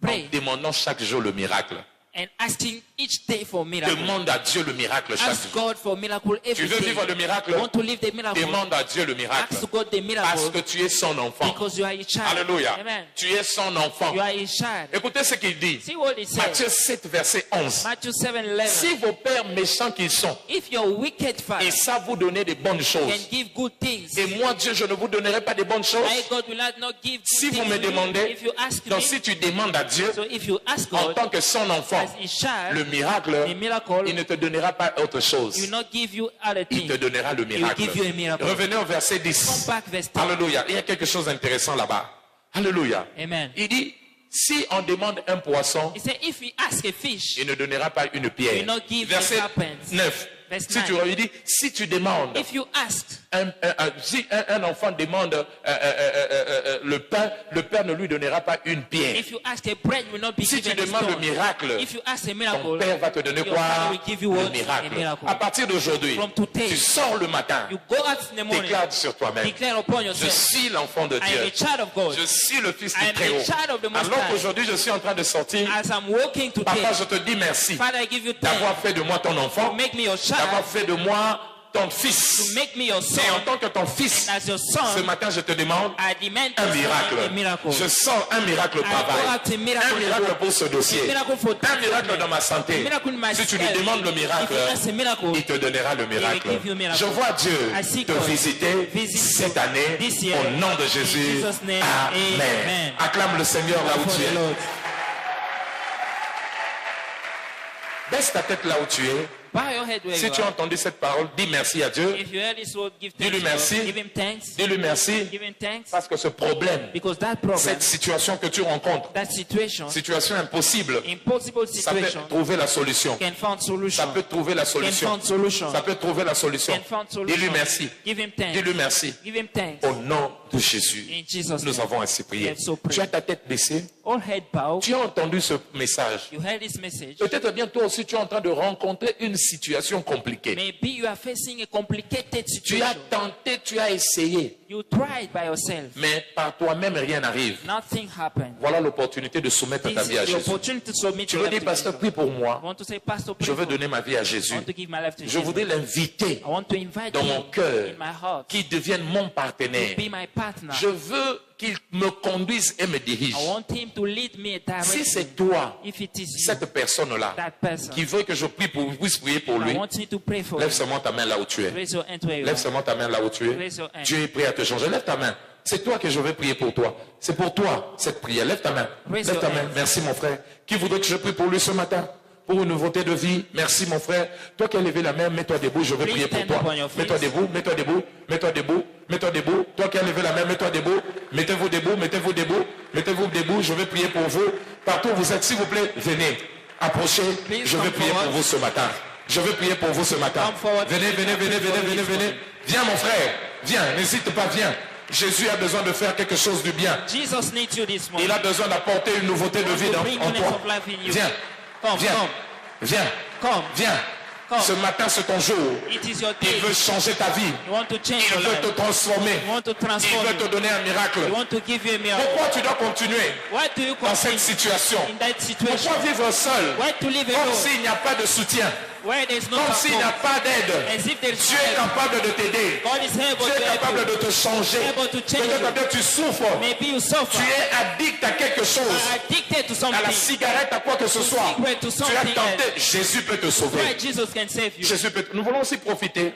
Pray. en demandant chaque jour le miracle. and asking each day for miracle. Demande à Dieu le miracle chaque Ask jour. God for miracle every Tu veux day. vivre le miracle? You want to live the miracle? Demande à Dieu le miracle. Ask God the Parce miracle que tu es son enfant. because you are a child. Alléluia. Amen. Tu es son enfant. You are a child. Écoutez ce qu'il dit. See what it says. Matthieu 7, verset 11. Matthew 7:11. Si vos pères méchants qu'ils sont, If your wicked father ils savent vous donner des bonnes can choses, give good things, et moi Dieu, je ne vous donnerai pas de bonnes choses. I, God, will not give good Si vous things me to you. demandez, If you ask donc me, si tu demandes à Dieu, so if you ask en God tant que son enfant, as a child, le miracle, the miracle, il ne te donnera pas autre he chose. will not give you other Il things. te donnera le He will miracle. give you a miracle. Revenez au verset Come 10. back, verse 10. Alléluia. Il y a quelque chose d'intéressant là-bas. Alléluia. Amen. Il dit, si on demande un poisson, He said, if we ask a fish, il ne donnera pas une He pierre. will not give Verset a serpent. 9. Verse Si tu 9. il dit, si tu demandes, if you ask, si un enfant demande le pain, le père ne lui donnera pas une pierre. if you ask a bread, you will not be Si tu given a demandes le stone. miracle, If you ask a ton miracle, père va te donner your quoi? father will give you Le what? miracle. A miracle. À partir d'aujourd'hui, From today, tu sors le matin, you go out in the morning, déclare sur toi-même. declare upon Je yourself, suis l'enfant de I am Dieu. a child of God. Je suis le fils I du am a Très-Haut. child of the Most Alors High. qu'aujourd'hui, je suis en train de sortir. As I'm walking today, Papa, je te dis merci Father, I give you d'avoir thanks fait de moi ton enfant, to make me your d'avoir child, fait de moi ton to fils. make me your Et en son, tant que ton fils, and as your ce son, matin, je te demande I demand un miracle. a miracle. Je sens un miracle au I travail. go out a miracle Un miracle to pour ce dossier. A miracle for Un miracle dans ma a santé. miracle in my Si tu lui self. demandes le If miracle, you ask a miracle, il te donnera le miracle. give you a miracle. Je vois Dieu I see te God visiter visit cette you année this year. au nom de Jésus. In Jesus' name, Amen. amen. Acclame le Seigneur là où for tu the es. Lord. Baisse ta tête là où tu es. Bow your head where Si you tu as are. entendu cette parole, dis merci à Dieu. If you heard this word, give Dis-lui thanks. merci. to God. Give him thanks. Dis-lui merci Give him thanks. parce que ce problème, Because that problem, cette situation que tu rencontres, that situation, situation impossible, impossible ça peut situation, trouver la solution. can find Ça solution. peut trouver la Can solution. find solution. Ça peut trouver la solution. Can find solution. Dis-lui merci. Give him thanks. Dis-lui merci. Give him thanks. Au nom de Jésus. In Jesus' Nous name. avons ainsi prié. Let's so pray. Tu as ta tête baissée. All head bowed. Tu as entendu ce message. You heard this message. Peut-être bien toi aussi tu es en train de rencontrer une situation compliquée. Maybe you are facing a complicated Tu as situation. tenté, tu as essayé, You tried by yourself. mais par toi-même rien n'arrive. Nothing happened. Voilà l'opportunité de soumettre ta This vie à is the Jésus. opportunity to submit Tu your veux life dire, to pasteur, Jesus. prie pour I moi. want to say, Pastor, pray Je veux for me. donner ma vie à I Jésus. want to give my life to Je Jesus. voudrais l'inviter I want to invite dans him mon cœur, in my heart qu'il devienne mon to partenaire. be my partner. Je veux qu'il me conduise et me dirige. I want him to lead me directly. Si c'est toi, If it is you, cette personne-là, that person, qui veut que je prie pour, puisse prier pour lui, I want you to pray for lève him. seulement ta main là où tu es. Raise your hand where you Lève are. seulement ta main là où tu es. Raise your hand. Dieu est prêt à te changer. Lève ta main. C'est toi que je vais prier pour toi. C'est pour toi cette prière. Lève ta main. Raise Lève your ta main. hand. Merci mon frère. Qui voudrait que je prie pour lui ce matin? Pour une nouveauté de vie. Merci mon frère. Toi qui as levé la main, mets-toi debout. Je vais Please prier pour stand toi. upon your feet. Mets-toi debout. Mets-toi debout. Mets-toi debout. Mets-toi debout. Toi qui as levé la main, mets-toi debout. Mettez-vous debout. Mettez-vous debout. Mettez-vous debout. Je vais prier pour vous. Partout où vous êtes, s'il vous plaît, venez. Approchez. Please Je vais come prier pour forward. vous ce matin. Je veux prier pour vous ce matin. Come forward. Venez, venez, venez, venez, venez, venez. Viens mon frère. Viens, n'hésite pas, viens. Jésus a besoin de faire quelque chose de bien. Jesus needs you this morning. Il a besoin d'apporter une nouveauté de vie en toi. Viens, Come, viens, come, viens, come. viens. Come. Ce matin, c'est ton jour. It is your Il day. veut changer ta vie. You want to change Il your veut te life. transformer. You want to Il transform veut te you. donner un miracle. You want to give you a miracle. Pourquoi tu dois continuer Why do you dans cette continue situation? in that situation? Pourquoi vivre seul? Why to live Comme alone? s'il n'y a pas de soutien. Where there is no Comme s'il n'y a support. pas d'aide. As if there is Dieu est no help. capable de t'aider. God is able Dieu to est capable help you. de te changer. Able to change Peut-être you. que tu souffres. Maybe you suffer. Tu es addict à quelque chose. Are addicted to À la something. cigarette, à quoi que ce soit. cigarette, to Tu as something tenté. Jésus peut te Why sauver. Jesus can save you. Jésus peut. Nous voulons aussi profiter.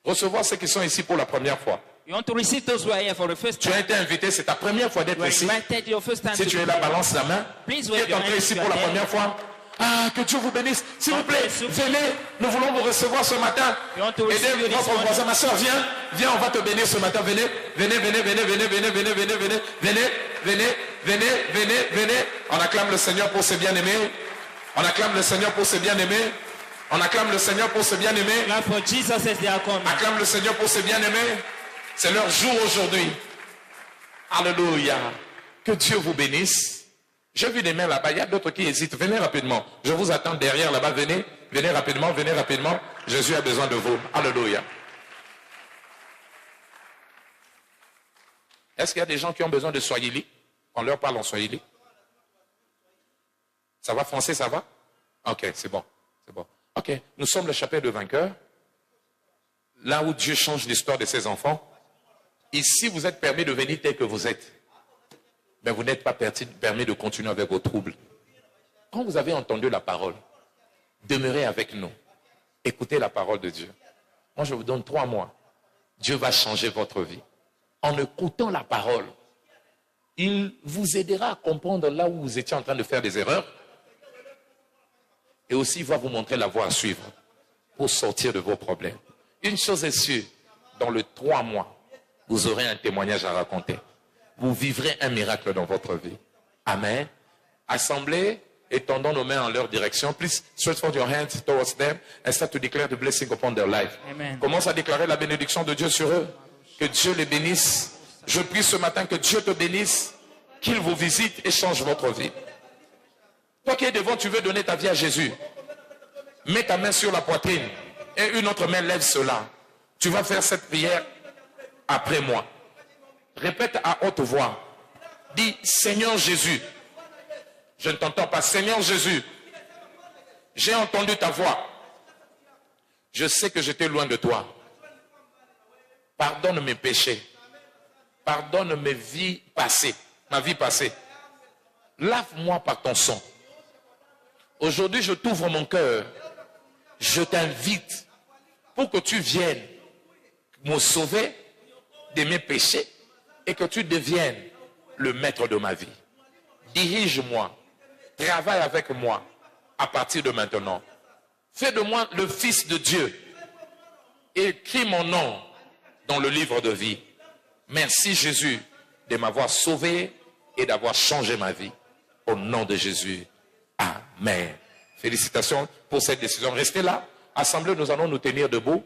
Recevoir ceux qui sont ici pour la première fois. You want to receive those who are here for the first Tu time. as été invité, c'est ta première fois d'être You are ici. invited your first time Si to tu be es là, here. balance la main. Please Tu wave es your entré hands ici if you pour la are there. première fois. Ah, que Dieu vous bénisse. S'il vous plaît, bless you. venez. Nous voulons vous recevoir ce matin. You want to receive you Aidez this votre morning. voisin. Ma soeur, viens. Viens, on va te bénir ce matin. Venez, venez, venez, venez, venez, venez, venez, venez, venez, venez, venez, venez, venez, venez. On acclame le Seigneur pour ses bien-aimés. On acclame le Seigneur pour ses bien-aimés. On acclame le Seigneur pour ses bien-aimés. Clap for Jesus as they are coming. Acclame le Seigneur pour ses bien-aimés. C'est leur jour aujourd'hui. Alléluia. Que Dieu vous bénisse. J'ai vu des mains là-bas. Il y a d'autres qui hésitent. Venez rapidement. Je vous attends derrière là-bas. Venez. Venez rapidement. Venez rapidement. Jésus a besoin de vous. Alléluia. Est-ce qu'il y a des gens qui ont besoin de Swahili? On leur parle en Swahili. Ça va français, ça va? Ok, c'est bon. C'est bon. Ok, nous sommes le chapitre de vainqueurs. Là où Dieu change l'histoire de ses enfants. Ici, vous êtes permis de venir tel que vous êtes. Mais vous n'êtes pas permis de continuer avec vos troubles. Quand vous avez entendu la parole, demeurez avec nous. Écoutez la parole de Dieu. Moi, je vous donne 3 mois. Dieu va changer votre vie. En écoutant la parole, il vous aidera à comprendre là où vous étiez en train de faire des erreurs. Et aussi, il va vous montrer la voie à suivre pour sortir de vos problèmes. Une chose est sûre, dans les 3 mois, vous aurez un témoignage à raconter. Vous vivrez un miracle dans votre vie. Amen. Assemblée, étendons nos mains en leur direction. Please stretch forth your hands towards them and start to declare the blessing upon their life. Amen. Commence à déclarer la bénédiction de Dieu sur eux. Que Dieu les bénisse. Je prie ce matin que Dieu te bénisse, qu'il vous visite et change votre vie. Toi qui es devant, tu veux donner ta vie à Jésus. Mets ta main sur la poitrine et une autre main lève cela. Tu vas faire cette prière après moi. Répète à haute voix. Dis, Seigneur Jésus. Je ne t'entends pas. Seigneur Jésus, j'ai entendu ta voix. Je sais que j'étais loin de toi. Pardonne mes péchés. Pardonne mes vies passées. Ma vie passée. Lave-moi par ton sang. Aujourd'hui, je t'ouvre mon cœur. Je t'invite pour que tu viennes me sauver de mes péchés et que tu deviennes le maître de ma vie. Dirige-moi. Travaille avec moi à partir de maintenant. Fais de moi le Fils de Dieu. Écris mon nom dans le livre de vie. Merci Jésus de m'avoir sauvé et d'avoir changé ma vie. Au nom de Jésus. Amen. Félicitations pour cette décision. Restez là. Assemblée, nous allons nous tenir debout.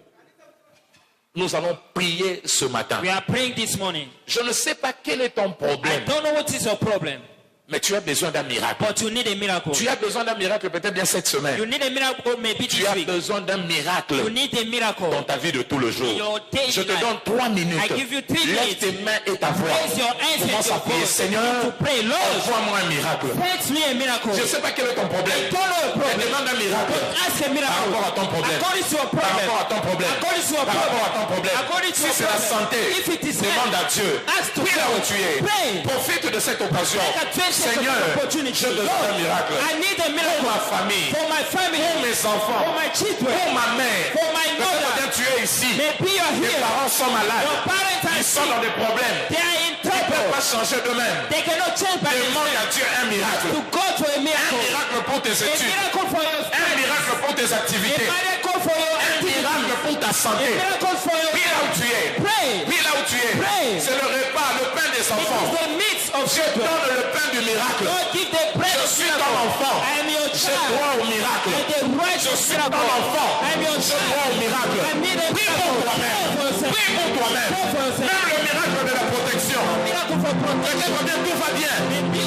Nous allons prier ce matin. We are praying this morning. Je ne sais pas quel est ton I problème, don't know what is your problem, mais tu as besoin d'un miracle. but you need a miracle. Tu as besoin d'un miracle peut-être bien cette You semaine. need a miracle maybe Tu this as week. besoin d'un You miracle need a miracle. dans ta vie de tout le jour. Your daily Je te life. donne 3 minutes. I give you 3 Lève minutes. tes mains et ta voix. Raise your hands and Commence à your prier. voice. Seigneur, To pray, Lord. envoie-moi un miracle. Teach me a miracle. Je ne sais pas quel est ton problème. I don't know a Mais problem. demande un miracle. Ask a Par miracle. rapport à ton problème. According to your Par problem. rapport à ton problème. According to your Par rapport à ton problème. According to Si your c'est la problem. santé, If it is demande à Dieu. Ask to Prie là où tu es. Pray. Profite de cette occasion. Take advantage of Seigneur, the opportunity. j'ai besoin d'un miracle. I need a Pour miracle ma famille, for my family, pour mes enfants, for my children, pour ma mère. for my Peut-être mother. bien tu es ici. Maybe you are Tes here. parents sont malades. Your parents are Ils sont sick. dans des problèmes. They are in Ils ne peuvent trouble. pas changer d'eux-mêmes. They cannot change by Demande à themselves. Dieu un miracle. To God for a Un miracle. miracle pour tes A études. miracle for your Un studies. miracle pour tes A activités. miracle for your Un miracle pour ta santé. miracle for your Prie là où tu es. Pray. Prie là où tu es. Pray. C'est le repas, le pain des It enfants. is the meat of Je children. donne le pain du miracle. God give the bread Je of suis ton miracle. enfant. I am your J'ai child. droit au miracle. And the right Je of suis ton miracle. enfant. I am your J'ai droit au child. miracle. I need a Prie pour miracle. toi-même. Pray for yourself. Prie pour toi-même. Pray for yourself. Même le miracle de la protection. Miracle for protection. Peut-être bien tout va bien.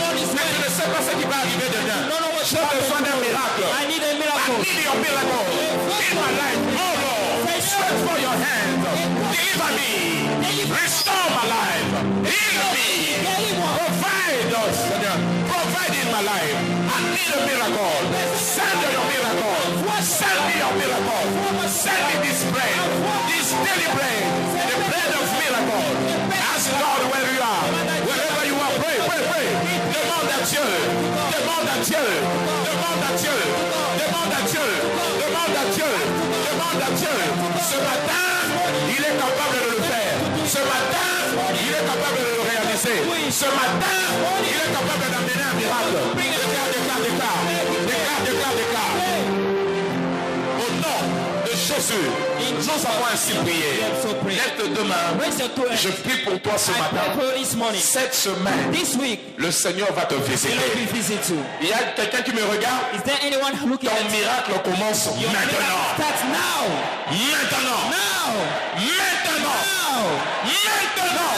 All is Mais tu well. ne sais pas ce qui va arriver dedans. No, no, what's J'ai besoin d'un miracle. I need a I miracle. need your miracle in my life. Oh Lord, stretch for your hand. Deliver me. Restore my life. Heal me. Provide us. Provide in my life. I need a miracle. Send your miracle. Send me your miracle. Send me this bread. This daily bread. The bread of miracle. Ask God where you are. Wherever you are, pray, pray, pray. Demande à Dieu. Demande à Dieu. Demande à Dieu. Demande à Dieu. Demande à Dieu. Demande à Dieu. Ce matin, il est capable de le faire. Ce matin, il est capable de le réaliser. Ce matin, il est capable d'amener un miracle. Déclare. Au nom de Jésus, nous avons ainsi prié. Lève tes deux mains. Raise your two hands. Je prie pour toi ce I pray matin. for you this morning. Cette semaine, This week, le Seigneur va te the Lord visiter. will visit you. Il y a quelqu'un qui me regarde. Is there anyone looking Ton at you? miracle commence Your miracle maintenant. starts now. Maintenant. Now. Maintenant. Now. Maintenant.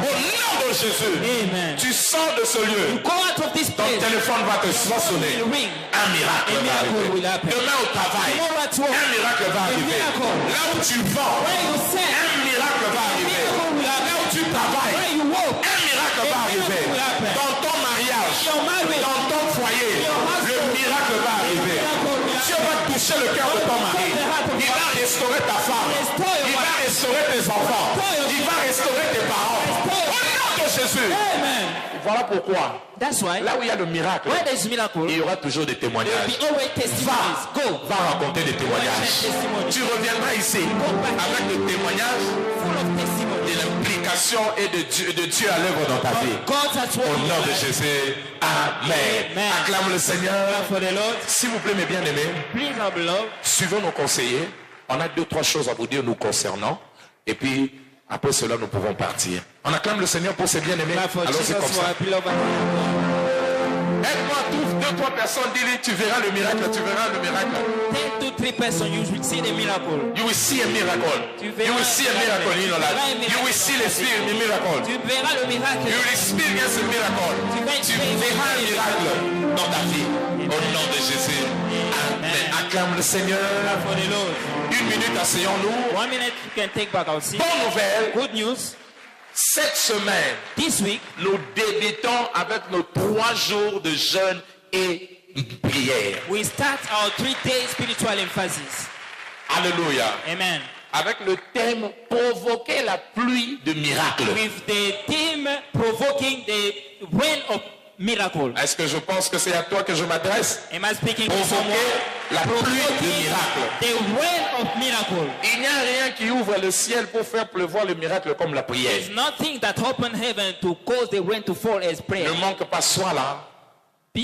Au nom de Jésus. Amen. Tu sors de ce lieu. Go out of this Ton place. téléphone va te sonner. Will ring. Un miracle A va miracle will arriver. happen. Demain au travail. Tomorrow at work. Un miracle va arriver. miracle. Là où tu vends. Where you sell. Un miracle va arriver. miracle will happen. Là où tu travailles. Where you walk. Un miracle va arriver. will happen. Dans ton mariage. Your marriage. Dans ton foyer. household. Le miracle va arriver. Miracle will Dieu va toucher le cœur de ton mari. Il va restaurer ta femme. Il va restaurer tes enfants. Il va restaurer tes parents. Au nom de Jésus. Amen. Voilà pourquoi. That's why. Là où il y a le miracle, Where there is miracle, il y aura toujours des there will témoignages. be always testimonies. Go. Va raconter des témoignages. Tu reviendras ici avec des témoignages Full of testimony. de l'implication et de Dieu à l'œuvre dans ta vie. God has Au worked. nom de Jésus. Amen. Amen. Acclame le Seigneur. For the Lord. S'il vous plaît, mes bien-aimés, Please, our beloved. suivons nos conseillers. On a 2-3 choses à vous dire nous concernant. Et puis, après cela, nous pouvons partir. On acclame le Seigneur pour ses bien-aimés. For Alors, c'est Jesus, comme for ça. our beloved. Aide-moi, trouve 2-3 personnes. Dis-lui, tu verras le miracle. Tu verras le miracle. 10 to 3 persons, you will see the miracle. You will see a miracle. You will see a miracle in your life. You will see the spirit, a miracle. Tu verras le miracle. You will experience a miracle. Tu verras un miracle dans ta vie. Au nom de Jésus. Amen. Acclame le Seigneur. For the Lord. 1 minute, asseyons-nous. 1 minute, you can take back our seat. Bonne nouvelle. Good news. Cette semaine, This week, nous débutons avec nos 3 jours de jeûne et prière. we start our 3-day spiritual emphasis. Alléluia. Amen. Avec le thème provoquer la pluie de miracles. With the theme provoking the rain of miracle. Est-ce que je pense que c'est à toi que je m'adresse? Am I speaking to Provoquer someone? la pluie de miracles. The rain of miracle. Il n'y a rien qui ouvre le ciel pour faire pleuvoir le miracle comme la prière. There's nothing that open heaven to cause the rain to fall as prayer. Ne manque pas, sois là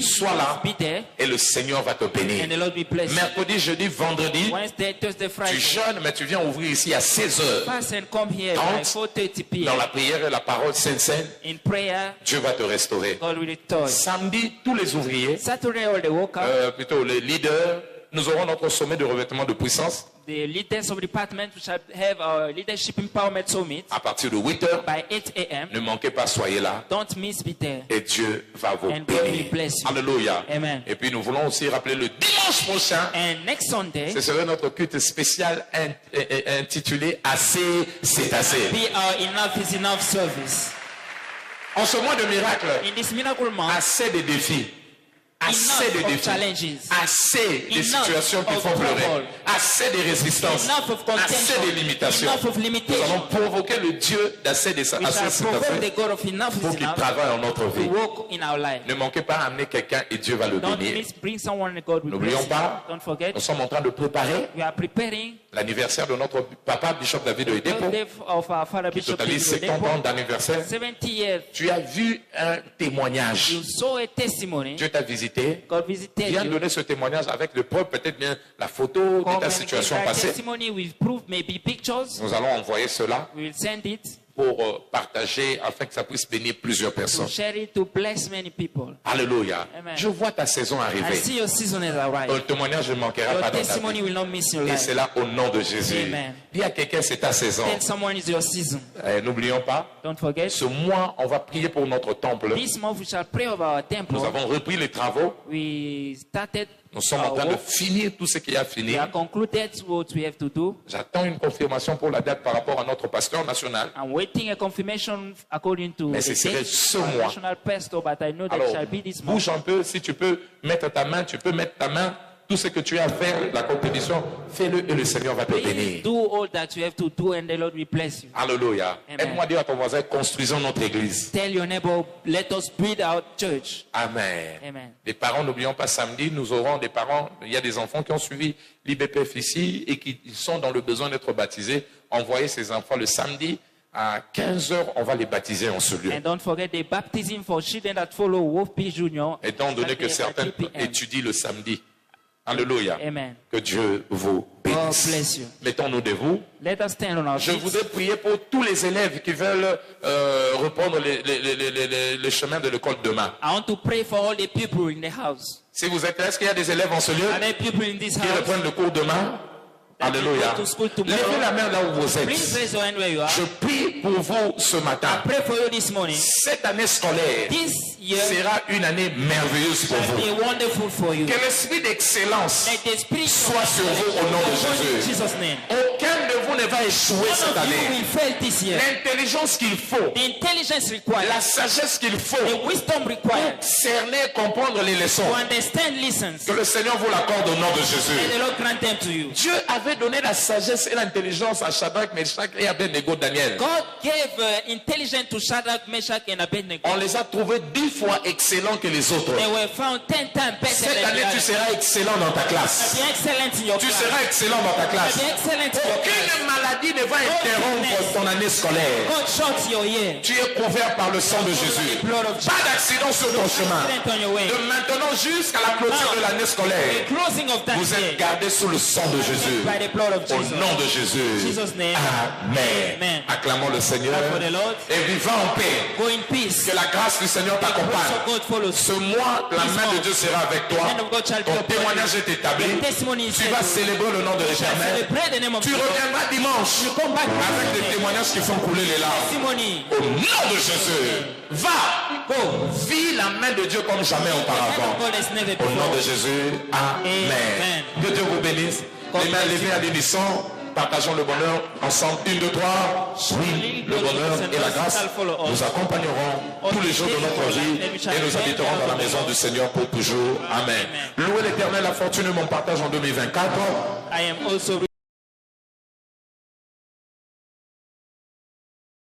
sois là Be there, et le Seigneur va te bénir. and the Lord will bless you. Mercredi, jeudi, vendredi, Wednesday, Thursday, tu Friday. jeûnes, mais tu viens ouvrir ici à 16 heures. Fast and come here by 4:30 Dans p.m. la prière et la parole sainte, In prayer, Dieu va te restaurer. God will restore. Samedi, tous les ouvriers, Saturday, all the workers, plutôt les leaders, nous aurons notre sommet de revêtement de puissance the leaders of the department shall have our leadership empowerment summit à partir de 8 heures. by 8 a.m. Ne manquez pas, soyez là. Don't miss, be there. Et Dieu va vous And God will bénir. bless you. Alléluia. Amen. Et puis nous voulons aussi rappeler le dimanche prochain, And next Sunday, ce serait notre culte spécial intitulé Assez, c'est assez. be our enough is enough service. En ce mois de miracles, In this miracle month, assez de défis. Assez de enough of défis. challenges, Assez de Enough situations qui of font pleurer. trouble. Assez de résistances. enough of Assez contention, de limitations. enough of Nous limitation. allons provoquer le Dieu d'assez de We assez, shall c'est provoke assez, the God of enough pour is qu'il enough travaille en notre to vie. work in our life. Ne manquez pas à amener quelqu'un et Dieu va le Don't bénir. miss, bring someone and God will N'oublions bless you. pas, Don't forget, nous sommes en train de préparer we are preparing l'anniversaire de notre papa, Bishop David the Oyedepo, birthday of our father qui Bishop totalise David 50 ans Oyedepo. d'anniversaire. 70 years. Tu as vu un témoignage. You saw a testimony. Dieu t'a visité. visité, God visited viens you. donner ce témoignage avec le preuve, peut-être bien la photo de Come ta and situation give that passée. testimony with proof, maybe pictures. Nous allons envoyer cela We will send it pour partager afin que ça puisse bénir plusieurs to personnes. share it to bless many people. Alléluia. Amen. Je vois ta saison I arriver. see your season has Ton arrived. témoignage ne manquera Your pas dans ta testimony vie. will not miss your Et life. c'est là au nom de Jésus. Amen. Dis à quelqu'un, c'est ta saison. Tell someone it's your season. N'oublions pas, Don't forget. ce mois, on va prier pour notre temple. This month we shall pray over our temple. Nous avons repris les travaux. We started. Nous sommes en our train de work. finir tout ce qui a fini. We have concluded what we have to do. J'attends une confirmation pour la date par rapport à notre pasteur national. I'm waiting a confirmation according to Mais the ce serait date ce of mois. national pastor, but I know that Alors, it shall be this month. bouge un peu. Si tu peux mettre ta main, tu peux mettre ta main. Tout ce que tu as à faire, la compétition, fais-le et le Seigneur va te Please bénir. do all that you have to do, and the Lord will bless you. Alléluia. Amen. Aide-moi dire à ton voisin, construisons notre église. Tell your neighbor, let us build our church. Amen. Amen. Les parents, n'oublions pas, samedi, nous aurons des parents, il y a des enfants qui ont suivi l'IBPF ici et qui sont dans le besoin d'être baptisés. Envoyez ces enfants le samedi à 15h, on va les baptiser en ce lieu. And don't forget the baptism for children that follow Wolf P. Jr. Étant donné que Saturday at certains 3 p.m. étudient le samedi. Alléluia. Amen. Que Dieu vous God bénisse. bless you. Mettons-nous debout. Let us stand on our Je feet. voudrais prier pour tous les élèves qui veulent reprendre les chemins de l'école demain. I want to pray for all the people in the house. Si vous êtes là, est-ce qu'il y a des élèves en ce lieu Are there people in this qui house? reprennent le cours demain? That will Alléluia. go to school tomorrow? Levez la main là où vous Please êtes. raise your hand where you are. Je prie pour vous ce matin. I pray for you this morning. Cette année scolaire This year sera une année merveilleuse pour shall vous. be wonderful for you. Que l'esprit d'excellence Let the spirit soit sur vous au nom de in Jésus. Jesus' name. Aucun de vous ne va échouer None cette of you année. will fail this year. L'intelligence qu'il faut, The intelligence required, la sagesse qu'il faut the wisdom pour required cerner, comprendre les leçons. to understand lessons. Que le Seigneur vous l'accorde au nom de May Jésus. the Lord grant them to you. Dieu avait donné la sagesse et l'intelligence à Shadrach, Meshach et Abednego, Daniel. God gave intelligence to Shadrach, Meshach, and Abednego. On les a trouvés 10 fois excellents que les autres. They were found 10 times better Cette than année, the tu others. seras excellent dans ta classe. Be excellent in your Tu class. seras excellent dans ta classe. Be excellent in your class. Aucune maladie ne va interrompre ton année scolaire. God short your year. Tu es couvert par le sang de Jésus. Pas d'accident sur ton chemin. Accident on your way. De maintenant jusqu'à la clôture de l'année scolaire, The closing of that vous êtes year gardés sous le sang de Jésus. by the blood of Au Jesus. nom de Jésus. Jesus' name. Amen. Amen. Acclamons le Seigneur For the Lord. et vivons en paix. Go in peace. Que la grâce du Seigneur The grace t'accompagne. of God follows. Ce mois, la main de Dieu sera avec toi. The hand of God shall be Ton upon you. témoignage est établi. The testimony is Tu vas settled. célébrer le nom de l'Éternel. Celebrate the name of Tu God. reviendras dimanche Come back avec des témoignages qui font couler les larmes. testimony. Au nom de Jésus, va, Go. vis la main de Dieu comme jamais The hand auparavant. of God has never Au nom before. de Jésus, Amen. Amen. Que Dieu vous bénisse. Les mains levées à l'unisson, partageons le bonheur ensemble. 1, 2, 3. Oui, le bonheur et la grâce nous accompagneront tous les jours de notre vie et nous habiterons dans la maison du Seigneur pour toujours. Amen. Louez l'Éternel, la fortune et mon partage en 2024. I am also